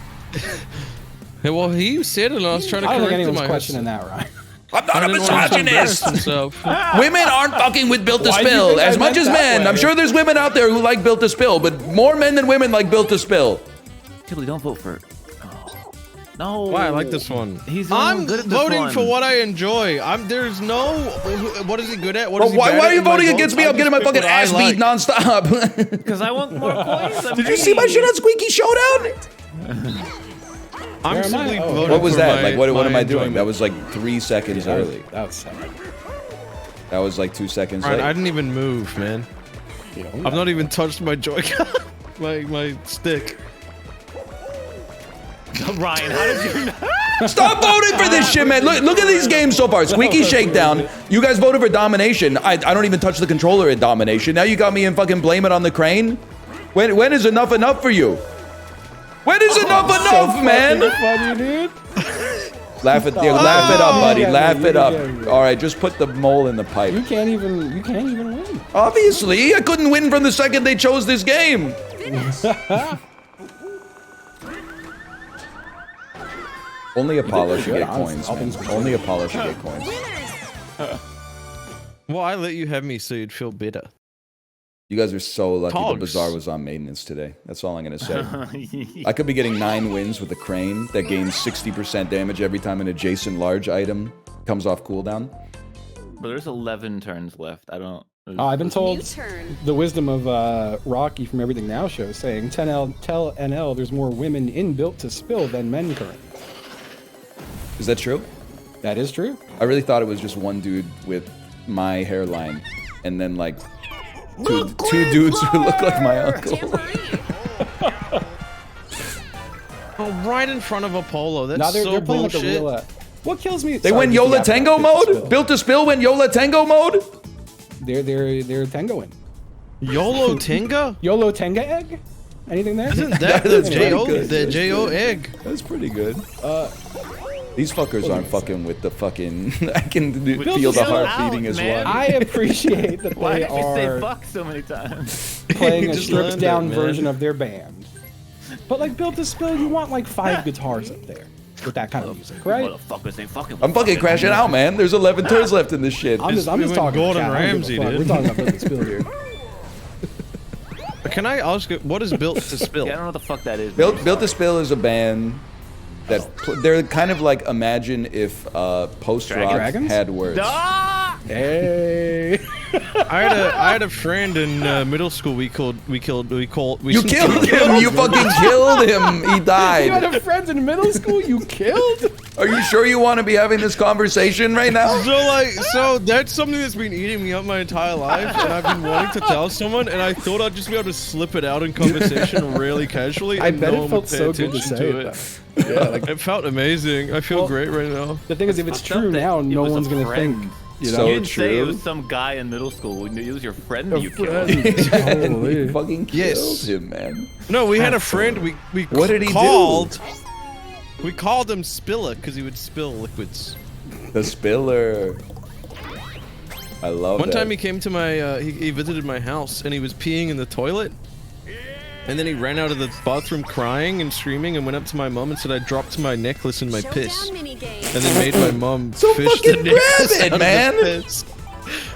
Hey, well, he said it, and I was trying to I don't correct think him. anyone's questioning that, Ryan. I'm not a misogynist. Himself. Women aren't fucking with Built to Why do you Spill think I as much meant as that men. way? I'm sure there's women out there who like Built to Spill, but more men than women like Built to Spill. Tibbly, don't vote for. Oh. No. Why? I like this one. He's the only I'm one good at this voting one. for what I enjoy. There's no. What is he good at? What is he Why bad are at you in my voting votes? against me? I I'm getting my just pick fucking what I ass like. beat nonstop. Because I want more coins. Did you see my shit on Squeaky Showdown? I'm simply voting What was for that? my- Like, what my am I doing? enjoyment. That was like 3 seconds early. That was sad. That was like 2 seconds Ryan, late. I didn't even move, man. I've not even touched my Joy-Con, my stick. Ryan, how did you not? Stop voting for this shit, man. Look at these games so far. Squeaky Shakedown. You guys voted for Domination. I don't even touch the controller at Domination. Now you got me in fucking blame it on the crane. When is enough for you? When is enough, man? Funny, dude. Laugh it up, buddy. Laugh it up. All right, just put the mole in the pipe. You can't even win. Obviously, I couldn't win from the second they chose this game. Only Apollo should get coins, man. Only Apollo should get coins. Well, I let you have me so you'd feel better. You guys are so lucky Togs. the Bazaar was on maintenance today. That's all I'm going to say. I could be getting 9 wins with a crane that gains 60% damage every time an adjacent large item comes off cooldown. But there's 11 turns left. I don't... I've been told the wisdom of Rocky from Everything Now show saying tell NL there's more women in Built to Spill than men currently. Is that true? That is true. I really thought it was just one dude with my hairline and then like two dudes who look like my uncle. Oh, right in front of Apollo. That's Now they're so playing bullshit. like a real, what kills me? They went Yola Tango mode? Built to Spill went Yola Tango mode? They're tangoing. YOLO Tenga? YOLO Tenga egg? Anything there? Isn't that the J-O egg? That's pretty good. These fuckers aren't fucking with the fucking... I can feel the heart beating as well. I appreciate that Why they did you say are fuck so many times? playing a Just stripped learned down it, man. version of their band. But like Built to Spill, you want like 5 guitars up there with that kind of music, right? Motherfuckers ain't fucking. I'm fucking crashing out, man. There's 11 turns left in this shit. I'm just talking Gordon chat. I don't Ramsay, give a fuck. dude. We're talking about Built to Spill here. Can I ask you, what is Built to Spill? Yeah, I don't know what the fuck that is. Built to Spill is a band that they're kind of like, imagine if post-rock Dragons? had words. Hey. I had a friend in middle school. We killed You killed him! You fucking killed him! He You had died! a friend in middle school you killed? Are you sure you want to be having this conversation right now? So that's something that's been eating me up my entire life, and I've been wanting to tell someone, and I thought I'd just be able to slip it out in conversation really casually. I and bet no it one felt would pay so good to attention say to it. Yeah, like, It felt amazing. I feel great right now. the thing is, if it's fucked up true that now, it no was a one's gonna friend. think. You know? So You didn't say it true. was some guy in middle school. It was your friend A you killed. And Holy. you fucking killed him, man. No, we had a friend. We What did he called. We called him Spiller because he would spill liquids. The Spiller. I love One that. time he came to my, he visited my house and he was peeing in the toilet. And then he ran out of the bathroom crying and screaming and went up to my mom and said I dropped my necklace in my piss. And then made my mom So fish the fucking grab necklace it, out of man. the piss.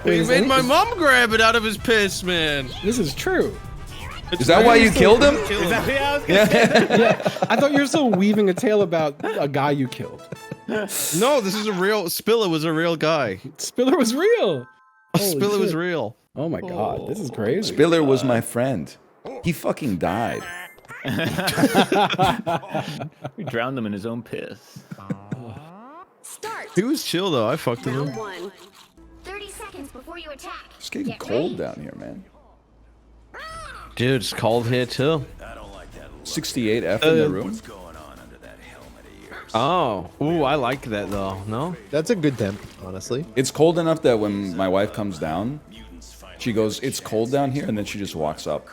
He made my mom grab it out of his piss, man. This is true. Is that why you killed him? Is that what I was gonna say? Yeah, I thought you were still weaving a tale about a guy you killed. No, this is a real, Spiller was a real guy. Spiller was real. Holy Spiller was shit. real. Oh my god, this is crazy. Spiller was my friend. He fucking died. We drowned him in his own piss. He was chill though, I fucked with him. 30 seconds before you attack. It's getting cold down here, man. Dude, it's cold here too. 68F in the room. Oh, ooh, I like that though. No? That's a good temp, honestly. It's cold enough that when my wife comes down, she goes, "It's cold down here," and then she just walks up.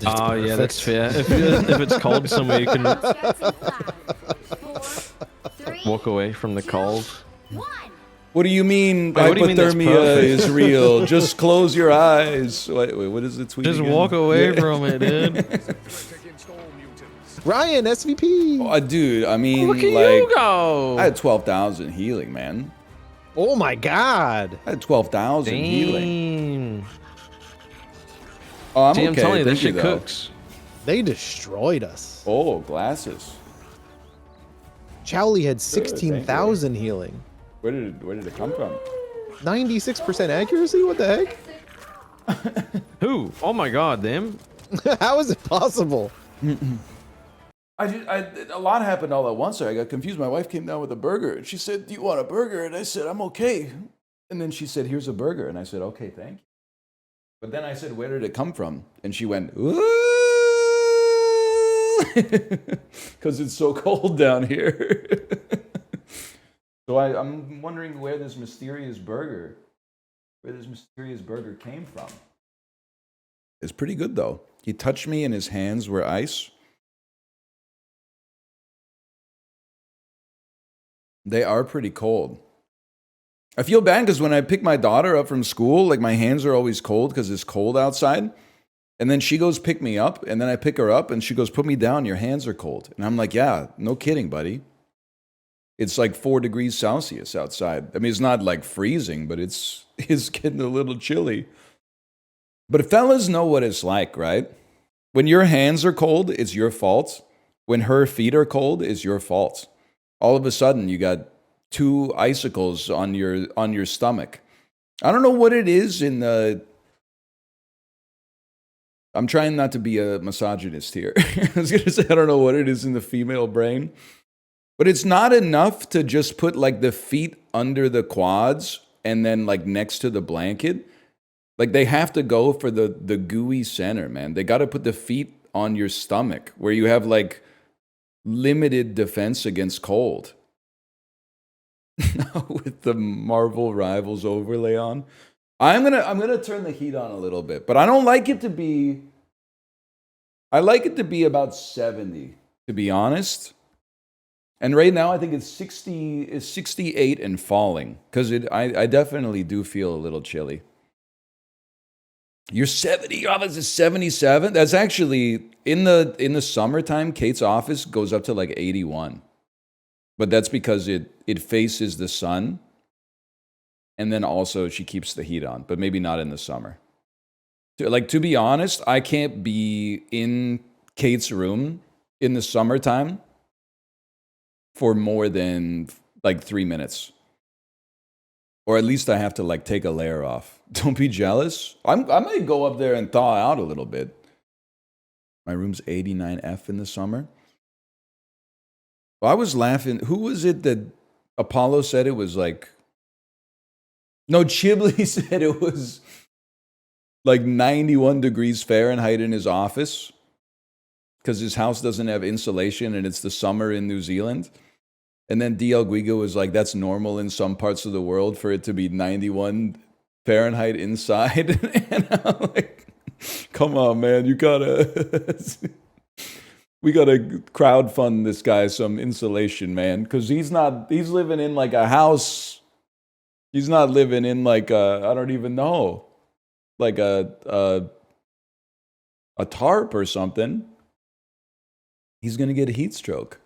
Oh yeah, that's fair. If it's cold somewhere, you can walk away from the cold. What do you mean Wait, what do you mean that's hypothermia perfect? is real? Just close your eyes. Wait, what is the tweet? Just again? walk away Yeah. from it, dude. Ryan, SVP. Oh, dude, I mean, Look at like, you go. I had 12,000 healing, man. Oh my god. I had 12,000 healing. Oh, I'm See, I'm okay. telling you, this Thank shit though. cooks. They destroyed us. Oh, glasses. Chowley had 16,000 healing. Where did it come from? 96% accuracy? What the heck? Who? Oh my god, them? How is it possible? A lot happened all at once. I got confused. My wife came down with a burger, and she said, "Do you want a burger?" And I said, "I'm okay." And then she said, "Here's a burger," and I said, "Okay, thank you." But then I said, where did it come from? And she went, ooh, because it's so cold down here. So I'm wondering where this mysterious burger came from. It's pretty good though. He touched me and his hands were ice. They are pretty cold. I feel bad because when I pick my daughter up from school, like my hands are always cold because it's cold outside. And then she goes pick me up, and then I pick her up, and she goes, put me down, your hands are cold. And I'm like, yeah, no kidding, buddy. It's like 4 degrees Celsius outside. I mean, it's not like freezing, but it's getting a little chilly. But fellas know what it's like, right? When your hands are cold, it's your fault. When her feet are cold, it's your fault. All of a sudden, you got 2 icicles on your stomach. I don't know what it is in the... I'm trying not to be a misogynist here. I was going to say, I don't know what it is in the female brain. But it's not enough to just put like the feet under the quads and then like next to the blanket. Like they have to go for the gooey center, man. They got to put the feet on your stomach where you have like limited defense against cold. With the Marvel Rivals overlay on. I'm gonna turn the heat on a little bit, but I don't like it to be. I like it to be about 70, to be honest. And right now, I think it's 68 and falling because I definitely do feel a little chilly. You're 70. Oh, this is 77. That's actually in the summertime. Kate's office goes up to like 81, but that's because it faces the sun. And then also she keeps the heat on, but maybe not in the summer. Like, to be honest, I can't be in Kate's room in the summertime for more than like 3 minutes. Or at least I have to like take a layer off. Don't be jealous. I might go up there and thaw out a little bit. My room's 89F in the summer. Well, I was laughing. Who was it that Apollo said it was like... No, Chibli said it was like 91 degrees Fahrenheit in his office because his house doesn't have insulation and it's the summer in New Zealand. And then DL Guigo was like, that's normal in some parts of the world for it to be 91 Fahrenheit inside. And I'm like, come on, man, we gotta crowdfund this guy some insulation, man, because he's living in like a house. He's not living in like I don't even know, like a tarp or something. He's gonna get a heat stroke.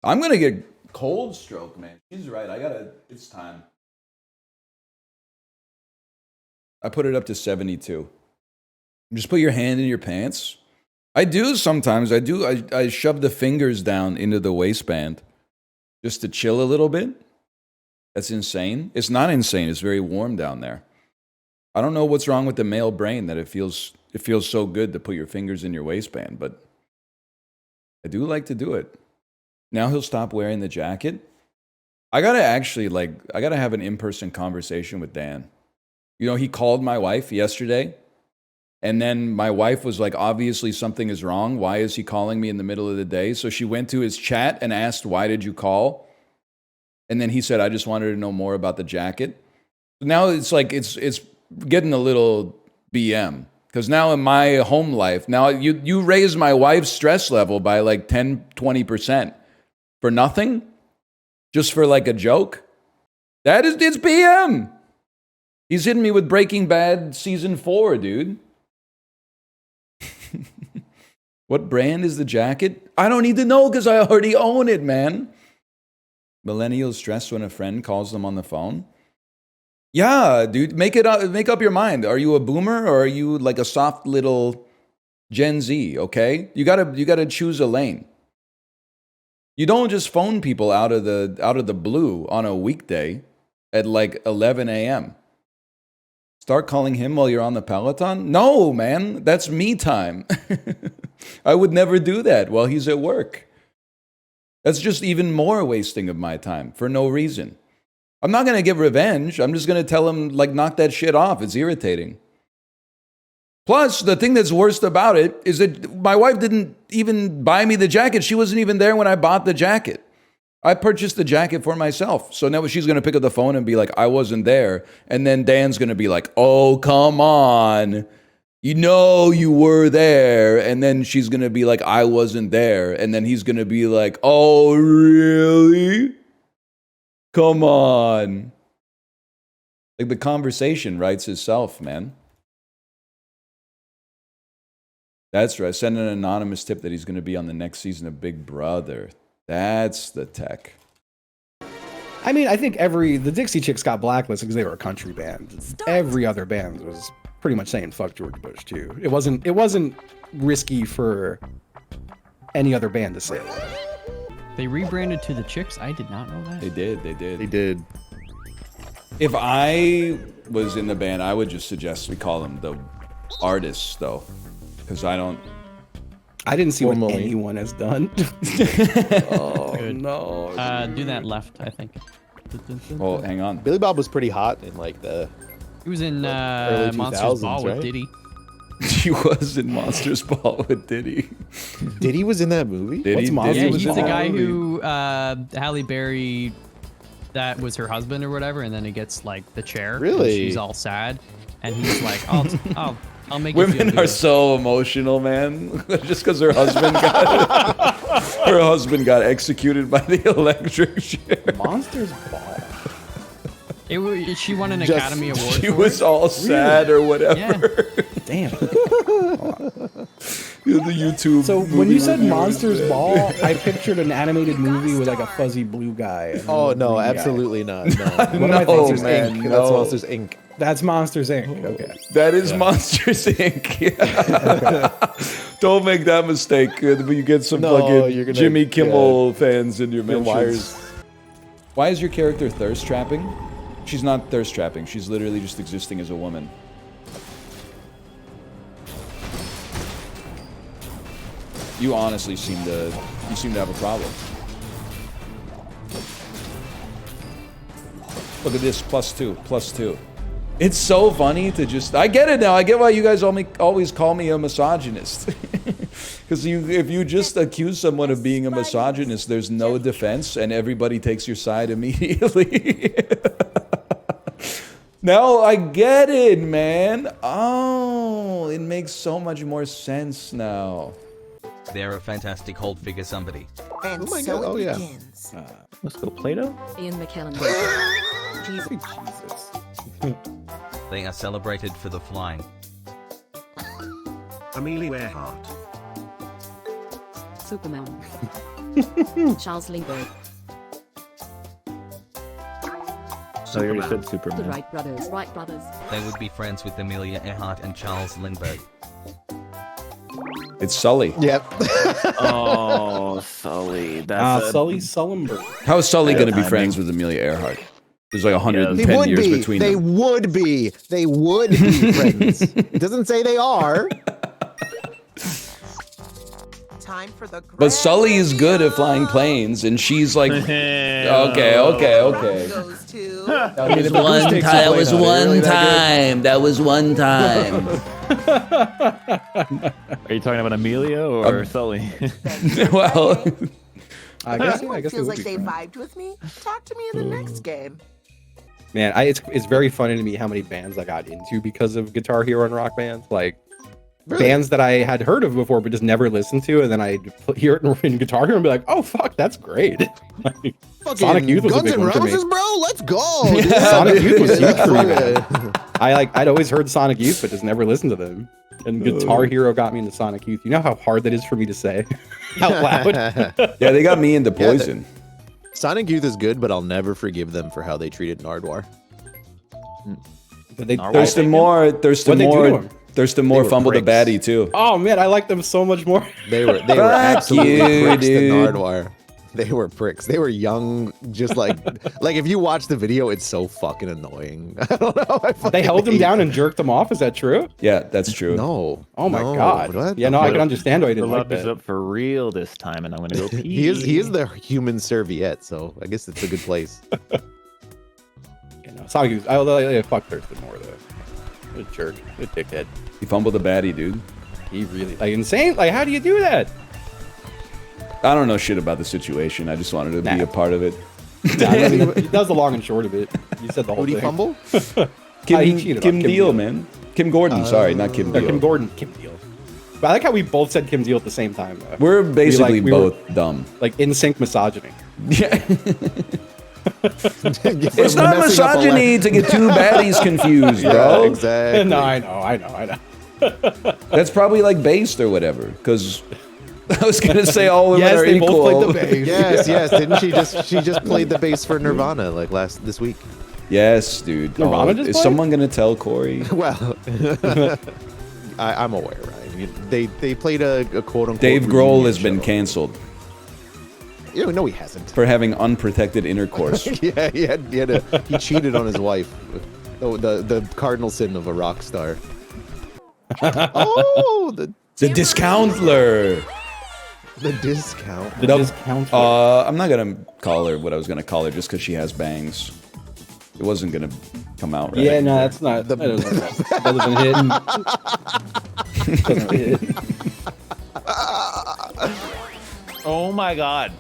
I'm gonna get cold stroke, man. She's right. It's time. I put it up to 72. Just put your hand in your pants. I do sometimes. I shove the fingers down into the waistband just to chill a little bit. That's insane. It's not insane. It's very warm down there. I don't know what's wrong with the male brain that it feels so good to put your fingers in your waistband, but I do like to do it. Now he'll stop wearing the jacket. I gotta have an in-person conversation with Dan. You know, he called my wife yesterday, and then my wife was like, obviously something is wrong. Why is he calling me in the middle of the day? So she went to his chat and asked, why did you call? And then he said, I just wanted to know more about the jacket. Now it's like, it's getting a little BM. Because now in my home life, now you raise my wife's stress level by like 10, 20% for nothing? Just for like a joke? It's BM. He's hitting me with Breaking Bad season 4, dude. What brand is the jacket? I don't need to know because I already own it, man. Millennials stress when a friend calls them on the phone. Yeah, dude, make up your mind. Are you a boomer or are you like a soft little Gen Z? Okay, you gotta choose a lane. You don't just phone people out of the blue on a weekday at like 11 a.m. Start calling him while you're on the Peloton? No, man, that's me time. I would never do that while he's at work. That's just even more wasting of my time for no reason. I'm not gonna get revenge. I'm just gonna tell him, like, knock that shit off. It's irritating. Plus, the thing that's worst about it is that my wife didn't even buy me the jacket. She wasn't even there when I bought the jacket. I purchased the jacket for myself. So now she's going to pick up the phone and be like, I wasn't there. And then Dan's going to be like, oh, come on. You know you were there. And then she's going to be like, I wasn't there. And then he's going to be like, oh, really? Come on. Like, the conversation writes itself, man. That's right. Send an anonymous tip that he's going to be on the next season of Big Brother. That's the tech. I mean, I think the Dixie Chicks got blacklisted because they were a country band. Every other band was pretty much saying fuck George Bush too. It wasn't risky for any other band to say that. They rebranded to the Chicks. I did not know that. They did. If I was in the band, I would just suggest we call them the artists, though. Because I didn't see what anyone has done. Oh, good. No. Do that left, I think. Oh, hang on. Billy Bob was pretty hot in like the. He was in early Monsters 2000s, Ball right? with Diddy. He was in Monsters Ball with Diddy. Diddy was in that movie? Diddy, Yeah, he's the guy who Halle Berry, that was her husband or whatever, and then he gets like the chair. Really? She's all sad, and he's like, I'll make Women you feel are good. so emotional, man. Just because her husband got executed by the electric chair. Monsters Ball. She won an Academy Award. She was all sad or whatever. Yeah. Damn. The YouTube. So when you said Monsters Ball, I pictured an animated movie with like a fuzzy blue guy. Oh no, absolutely not. No. What am I thinking? Inc. No. That's Monsters Inc. That's Monsters Inc. Okay. That is Monsters Inc. Yeah. Don't make that mistake. You get some fucking Jimmy Kimmel fans in your mentions. Why is your character thirst trapping? She's not thirst trapping. She's literally just existing as a woman. You honestly seem to have a problem. Look at this, +2. It's so funny to just... I get it now. I get why you guys always call me a misogynist. Because if you just accuse someone of being a misogynist, there's no defense, and everybody takes your side immediately. Now I get it, man. Oh, it makes so much more sense now. They're a fantastic hold figure somebody. And my so God. it Yeah. begins. Let's go Play-Doh. Ian McKellen. Jesus. They are celebrated for the flying. Amelia Earhart. Superman. Charles Lindbergh. So you already said The Superman. Wright brothers. Wright brothers. They would be friends with Amelia Earhart and Charles Lindbergh. It's Sully. Yep. Oh, Sully. That's Sully Sullenberg. How is Sully going to be timing. friends with Amelia Earhart? There's like They 110 would years be. between They them. would be. They would be friends. It doesn't say they are. Time for the But Sully is good at flying planes, and she's like, okay. goes to That was one time. Are you talking about Amelia or Sully? Well, I guess Anyone it feels would like be they fun. vibed with me? Talk to me in the next game. Man, it's very funny to me how many bands I got into because of Guitar Hero and Rock Band. Like bands that I had heard of before but just never listened to, and then I'd hear it in Guitar Hero and be like, "Oh fuck, that's great!" Like, Sonic Youth was a Guns big N' one for me. Roses, bro. Let's go. dude. Sonic Youth was huge for me, man. I'd always heard Sonic Youth, but just never listened to them. And Guitar Hero got me into Sonic Youth. You know how hard that is for me to say out loud. yeah, they got me into Poison. Sonic Youth is good, but I'll never forgive them for how they treated Nardwar. But they, Thurston Moore fumbled a baddie too. Oh man, I like them so much more. They were absolutely pricks to Nardwar. They were pricks. They were young, just like if you watch the video, it's so fucking annoying. I don't know. They held him down and jerked him off. Is that true? Yeah, that's true. No. Oh my No, god. what? Yeah, no, I can understand why he The didn't like love is that. up for real this time, and I'm gonna go pee. He is the human serviette, so I guess it's a good place. Sonic, I fuck Thurston more though. What a jerk. What a dickhead. He fumbled a baddie, dude. He really, like, insane. Like, how do you do that? I don't know shit about the situation. I just wanted to be a part of it. That was the long and short of it. You said the whole thing. Who'd he fumble? Kim Deal, man. Kim Gordon, sorry, not Kim Deal. Kim Gordon, Kim Deal. But I like how we both said Kim Deal at the same time. Though. We're basically we both dumb. Like in sync misogyny. Yeah. It's not misogyny to get two baddies confused, bro. Yeah, exactly. No, I know. That's probably like based or whatever. Because I was gonna say all women are they equal. both played the bass. Yes. Didn't she just played the bass for Nirvana like this week? Yes, dude. Nirvana just is played? someone gonna tell Corey? Well, I'm aware, right? They played a quote unquote. Dave Grohl reunion has been show. canceled No, he hasn't. for having unprotected intercourse. Yeah, he cheated on his wife. The cardinal sin of a rock star. Oh, the discountler. The discount. The discount. I'm not gonna call her what I was gonna call her just because she has bangs. It wasn't gonna come out right. Yeah, no, that's not. That doesn't hit. Oh my god.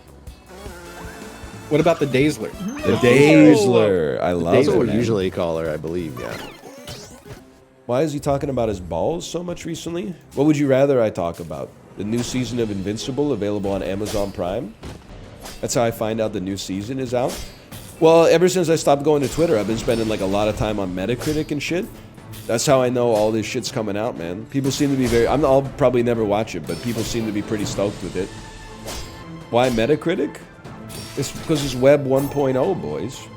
What about the Dazzler? The Dazzler. I love That's it. what we man. usually call her, I believe. Yeah. Why is he talking about his balls so much recently? What would you rather I talk about? The new season of Invincible available on Amazon Prime? That's how I find out the new season is out. Well, ever since I stopped going to Twitter, I've been spending like a lot of time on Metacritic and shit. That's how I know all this shit's coming out, man. People seem to be very... I'll probably never watch it, but people seem to be pretty stoked with it. Why Metacritic? It's because it's Web 1.0, boys.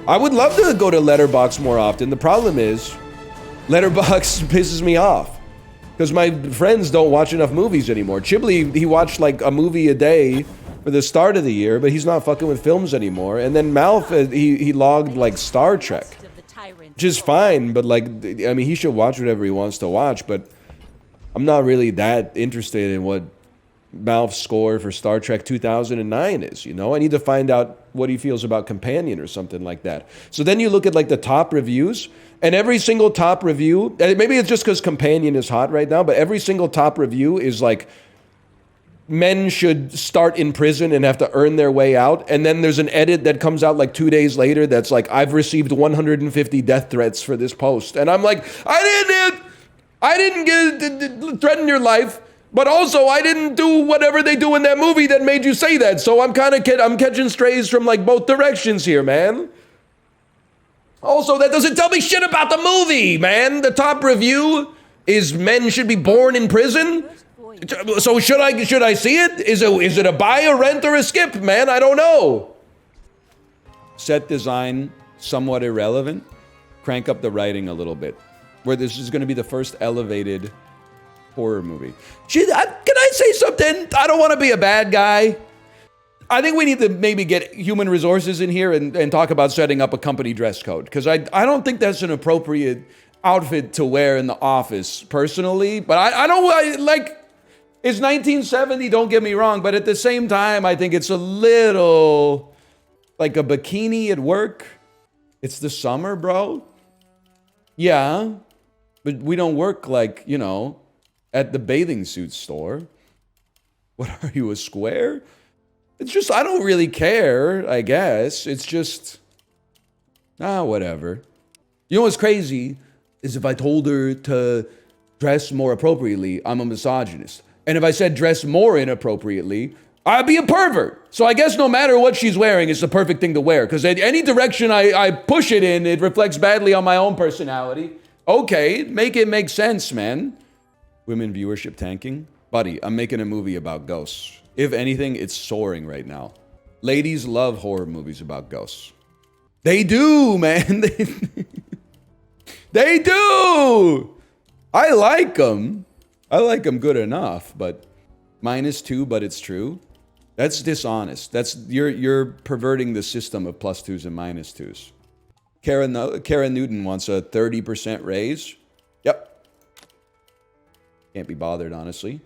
I would love to go to Letterboxd more often. The problem is, Letterboxd pisses me off. Because my friends don't watch enough movies anymore. Chibley, he watched like a movie a day for the start of the year, but he's not fucking with films anymore. And then Malf, he logged like Star Trek. Which is fine, but like, I mean, he should watch whatever he wants to watch, but I'm not really that interested in what Malf's score for Star Trek 2009 is, you know? I need to find out what he feels about Companion or something like that. So then you look at like the top reviews, and every single top review, maybe it's just because Companion is hot right now, but every single top review is like, men should start in prison and have to earn their way out. And then there's an edit that comes out like 2 days later that's like, I've received 150 death threats for this post. And I'm like, I didn't threaten your life. But also, I didn't do whatever they do in that movie that made you say that. So I'm catching strays from like both directions here, man. Also, that doesn't tell me shit about the movie, man. The top review is men should be born in prison. So should I see it? Is it a buy, a rent, or a skip, man? I don't know. Set design somewhat irrelevant. Crank up the writing a little bit. Where this is going to be the first elevated horror movie. Can I say something? I don't want to be a bad guy. I think we need to maybe get human resources in here and talk about setting up a company dress code. Because I don't think that's an appropriate outfit to wear in the office, personally. But I don't like... It's 1970, don't get me wrong. But at the same time, I think it's a little... like a bikini at work. It's the summer, bro. Yeah. But we don't work like, you know... at the bathing suit store. What are you, a square? It's just, I don't really care, I guess. It's just, whatever. You know what's crazy is if I told her to dress more appropriately, I'm a misogynist. And if I said dress more inappropriately, I'd be a pervert. So I guess no matter what she's wearing, it's the perfect thing to wear. Because any direction I push it in, it reflects badly on my own personality. Okay, make it make sense, man. Women viewership tanking? Buddy, I'm making a movie about ghosts. If anything, it's soaring right now. Ladies love horror movies about ghosts. They do, man. They do! I like them. I like them good enough, but -2, but it's true. That's dishonest. You're perverting the system of +2s and -2s. Kara Newton wants a 30% raise. Yep. Can't be bothered, honestly.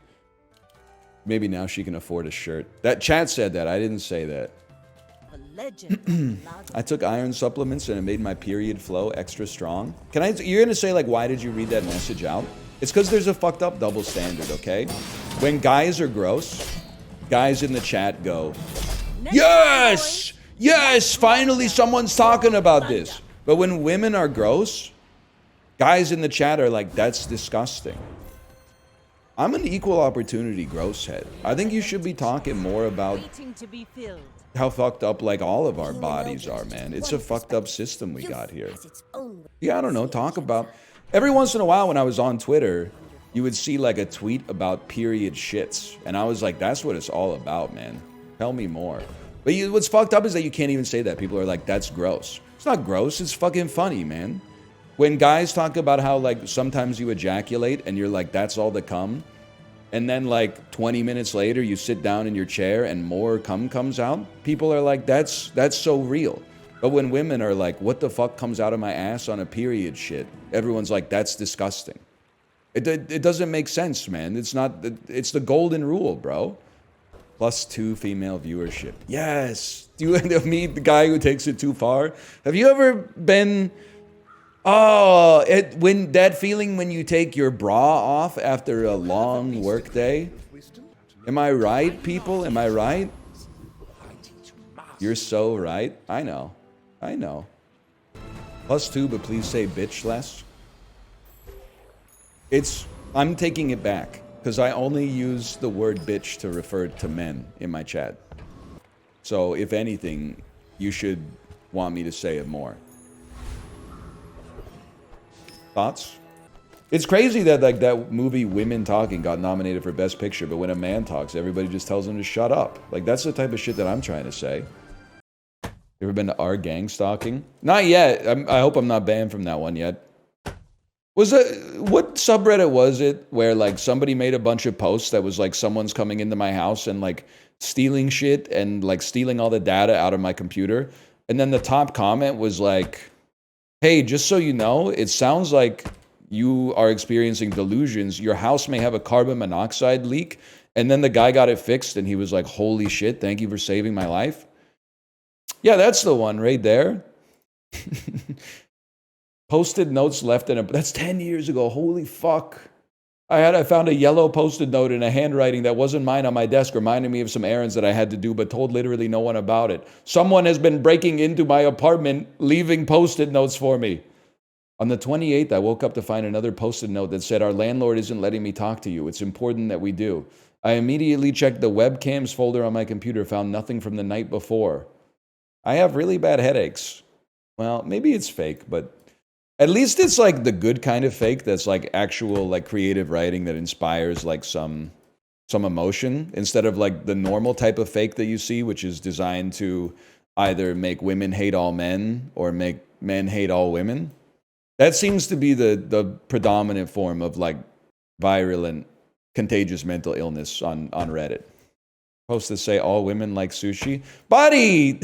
Maybe now she can afford a shirt. That chat said that. I didn't say that. I took iron supplements and it made my period flow extra strong. You're gonna say like, why did you read that message out? It's because there's a fucked up double standard, okay? When guys are gross, guys in the chat go, yes! Yes! Finally someone's talking about this. But when women are gross, guys in the chat are like, that's disgusting. I'm an equal opportunity gross head. I think you should be talking more about how fucked up like all of our bodies are, man. It's a fucked up system we got here. Yeah, I don't know, talk about... Every once in a while when I was on Twitter, you would see like a tweet about period shits. And I was like, that's what it's all about, man. Tell me more. But what's fucked up is that you can't even say that. People are like, that's gross. It's not gross, it's fucking funny, man. When guys talk about how like sometimes you ejaculate and you're like, that's all the cum. And then like 20 minutes later, you sit down in your chair and more cum comes out. People are like, that's so real. But when women are like, what the fuck comes out of my ass on a period shit? Everyone's like, that's disgusting. It doesn't make sense, man. It's the golden rule, bro. +2 female viewership. Yes. Do you meet the guy who takes it too far? Have you ever been... Oh, when that feeling when you take your bra off after a long work day? Am I right, people? Am I right? You're so right. I know. I know. +2, but please say bitch less. I'm taking it back, because I only use the word bitch to refer to men in my chat. So, if anything, you should want me to say it more. Thoughts? It's crazy that like that movie Women Talking got nominated for Best Picture, but when a man talks, everybody just tells him to shut up. Like that's the type of shit that I'm trying to say. You ever been to our gang stalking? Not yet. I hope I'm not banned from that one yet. What subreddit was it where like somebody made a bunch of posts that was like someone's coming into my house and like stealing shit and like stealing all the data out of my computer, and then the top comment was like, hey, just so you know, it sounds like you are experiencing delusions. Your house may have a carbon monoxide leak. And then the guy got it fixed and he was like, holy shit, thank you for saving my life. Yeah, that's the one right there. Posted notes left in it. That's 10 years ago. Holy fuck. I found a yellow Post-it note in a handwriting that wasn't mine on my desk, reminding me of some errands that I had to do, but told literally no one about it. Someone has been breaking into my apartment, leaving Post-it notes for me. On the 28th, I woke up to find another Post-it note that said, our landlord isn't letting me talk to you. It's important that we do. I immediately checked the webcams folder on my computer, found nothing from the night before. I have really bad headaches. Well, maybe it's fake, but at least it's like the good kind of fake that's like actual like creative writing that inspires like some emotion, instead of like the normal type of fake that you see, which is designed to either make women hate all men or make men hate all women. That seems to be the predominant form of like virulent, contagious mental illness on Reddit. Posts that say all women like sushi. Buddy!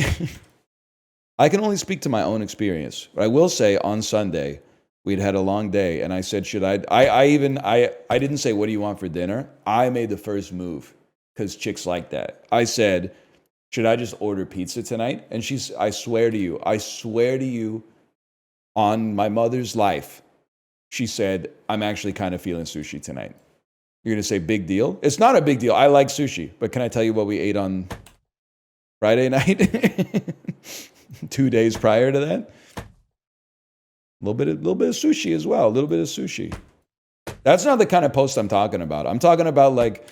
I can only speak to my own experience. But I will say on Sunday, we'd had a long day, and I said, should I didn't say, what do you want for dinner? I made the first move, because chicks like that. I said, should I just order pizza tonight? And I swear to you, on my mother's life, she said, I'm actually kind of feeling sushi tonight. You're going to say, big deal? It's not a big deal. I like sushi, but can I tell you what we ate on Friday night? 2 days prior to that, a little bit of sushi as well. A little bit of sushi. That's not the kind of post I'm talking about. I'm talking about like,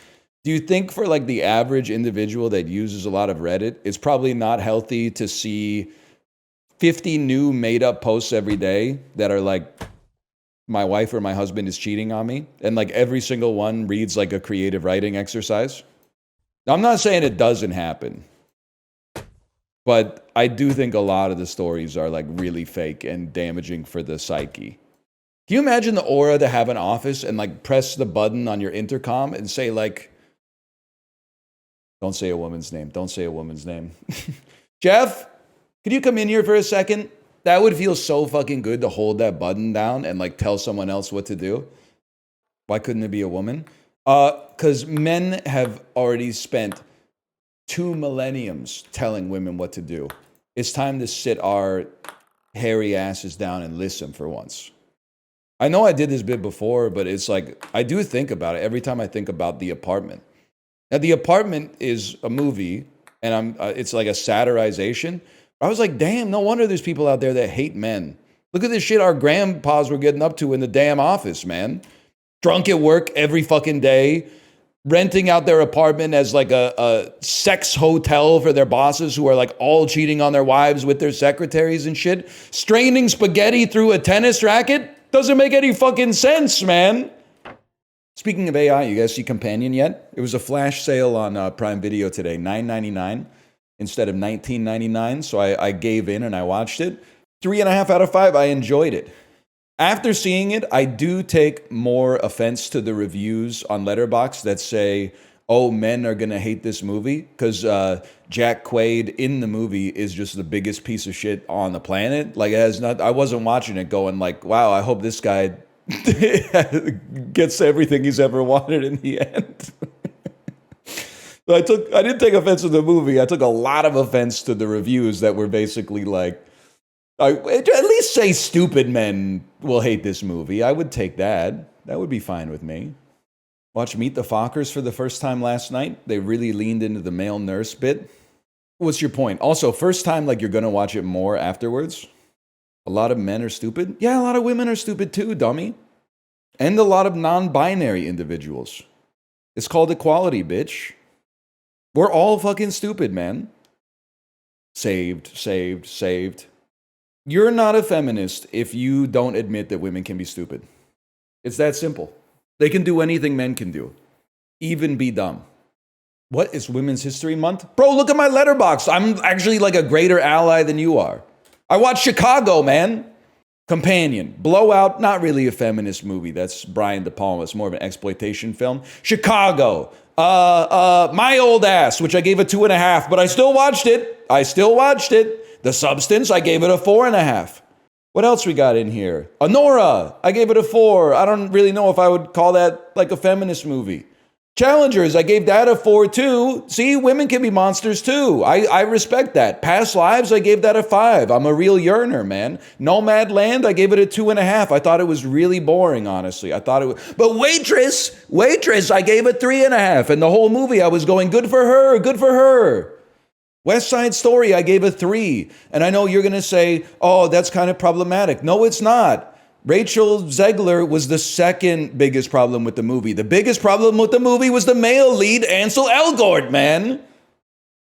do you think for like the average individual that uses a lot of Reddit, it's probably not healthy to see 50 new made up posts every day that are like, my wife or my husband is cheating on me, and like every single one reads like a creative writing exercise? Now, I'm not saying it doesn't happen, but I do think a lot of the stories are like really fake and damaging for the psyche. Can you imagine the aura to have an office and like press the button on your intercom and say like, don't say a woman's name. Don't say a woman's name. Jeff, could you come in here for a second? That would feel so fucking good to hold that button down and like tell someone else what to do. Why couldn't it be a woman? Because men have already spent 2 millenniums telling women what to do. It's time to sit our hairy asses down and listen for once. I know I did this bit before, but it's like, I do think about it every time I think about The Apartment. Now, The Apartment is a movie, and it's like a satirization. I was like, damn, no wonder there's people out there that hate men. Look at this shit our grandpas were getting up to in the damn office, man. Drunk at work every fucking day, renting out their apartment as like a sex hotel for their bosses who are like all cheating on their wives with their secretaries and shit. Straining spaghetti through a tennis racket doesn't make any fucking sense, man. Speaking of AI, you guys see Companion yet? It was a flash sale on Prime Video today, $9.99 instead of $19.99. So I gave in and I watched it. 3.5 out of 5. I enjoyed it. After seeing it, I do take more offense to the reviews on Letterboxd that say, oh, men are going to hate this movie, because Jack Quaid in the movie is just the biggest piece of shit on the planet. Like, it has not, I wasn't watching it going like, wow, I hope this guy gets everything he's ever wanted in the end. I didn't take offense to the movie. I took a lot of offense to the reviews that were basically like, at least say stupid men will hate this movie. I would take that. That would be fine with me. Watch Meet the Fockers for the first time last night. They really leaned into the male nurse bit. What's your point? Also, first time, like, you're going to watch it more afterwards. A lot of men are stupid. Yeah, a lot of women are stupid too, dummy. And a lot of non-binary individuals. It's called equality, bitch. We're all fucking stupid, man. Saved. You're not a feminist if you don't admit that women can be stupid. It's that simple. They can do anything men can do, even be dumb. What is Women's History Month? Bro, look at my letterbox. I'm actually like a greater ally than you are. I watched Chicago, man. Companion. Blowout, not really a feminist movie. That's Brian De Palma. It's more of an exploitation film. Chicago. My Old Ass, which I gave a 2.5, but I still watched it. The Substance, I gave it a 4.5. What else we got in here? Honora, I gave it a 4. I don't really know if I would call that like a feminist movie. Challengers, I gave that a 4 too. See, women can be monsters too. I respect that. Past Lives, I gave that a 5. I'm a real yearner, man. Nomadland, I gave it a 2.5. I thought it was really boring, honestly. But Waitress, I gave it 3.5. And the whole movie, I was going, good for her. West Side Story, I gave a 3. And I know you're going to say, oh, that's kind of problematic. No, it's not. Rachel Zegler was the second biggest problem with the movie. The biggest problem with the movie was the male lead, Ansel Elgort, man.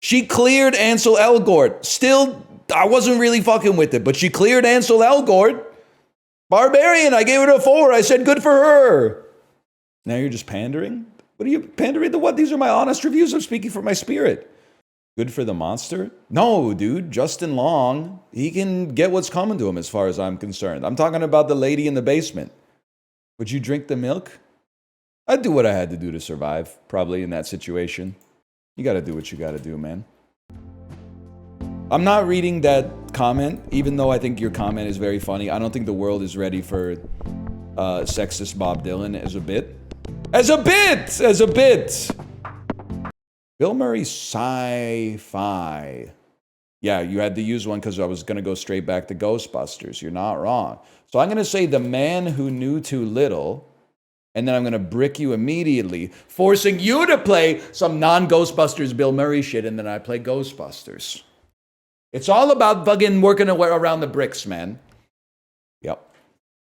She cleared Ansel Elgort. Still, I wasn't really fucking with it, but she cleared Ansel Elgort. Barbarian, I gave it a 4. I said good for her. Now you're just pandering? What are you pandering to what? These are my honest reviews. I'm speaking from my spirit. Good for the monster? No, dude. Justin Long, he can get what's coming to him as far as I'm concerned. I'm talking about the lady in the basement. Would you drink the milk? I'd do what I had to do to survive, probably, in that situation. You gotta do what you gotta do, man. I'm not reading that comment, even though I think your comment is very funny. I don't think the world is ready for sexist Bob Dylan as a bit. As a bit! Bill Murray's sci-fi. Yeah, you had to use one because I was going to go straight back to Ghostbusters. You're not wrong. So I'm going to say The Man Who Knew Too Little, and then I'm going to brick you immediately, forcing you to play some non-Ghostbusters Bill Murray shit, and then I play Ghostbusters. It's all about fucking working around the bricks, man. Yep.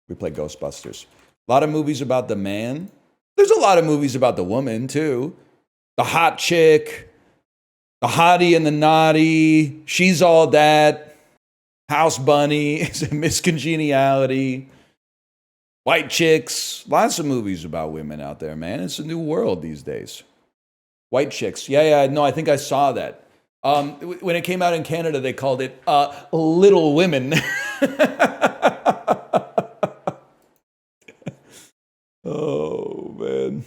We play Ghostbusters. A lot of movies about the man. There's a lot of movies about the woman, too. The hot chick, the hottie and the naughty, She's All That, House Bunny, Miss Congeniality, White Chicks. Lots of movies about women out there, man. It's a new world these days. White Chicks. Yeah, no, I think I saw that. When it came out in Canada, they called it Little Women. Oh, man.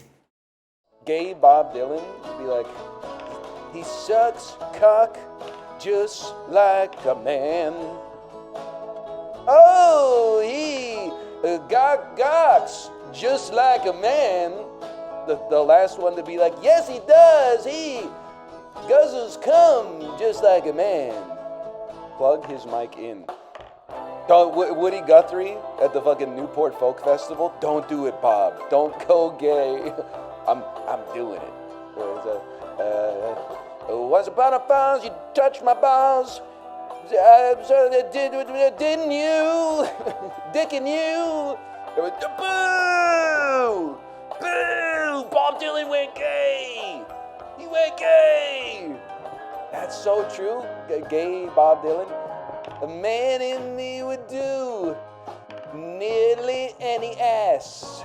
Gay Bob Dylan would be like, he sucks cock just like a man. Oh, he gawks just like a man. The last one to be like, yes, he does. He guzzles cum just like a man. Plug his mic in. Don't, Woody Guthrie at the fucking Newport Folk Festival. Don't do it, Bob. Don't go gay. I'm doing it. Once upon a time, you touched my balls. Didn't you? Dicking you? Boo! Boo! Bob Dylan went gay. He went gay. That's so true. Gay Bob Dylan. A man in me would do nearly any ass.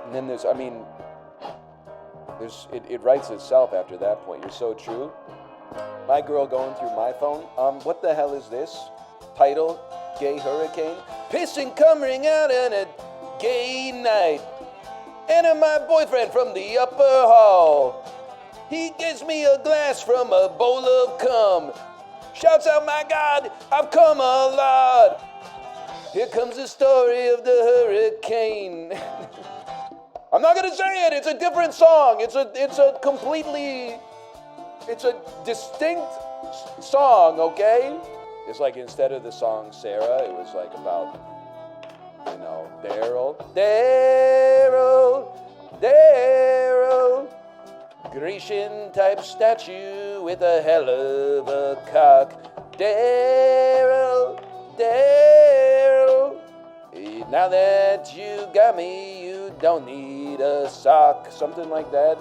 And then there's, it writes itself after that point. You're so true. My girl going through my phone. What the hell is this? Title, Gay Hurricane. Pissing coming out on a gay night. Enter my boyfriend from the upper hall. He gives me a glass from a bowl of cum. Shouts out, my God, I've come a lot. Here comes the story of the hurricane. I'm not gonna say it, it's a different song. It's a distinct song, okay? It's like instead of the song Sarah, it was like about, Daryl. Grecian type statue with a hell of a cock. Daryl. Now that you got me, you don't need a sock. Something like that.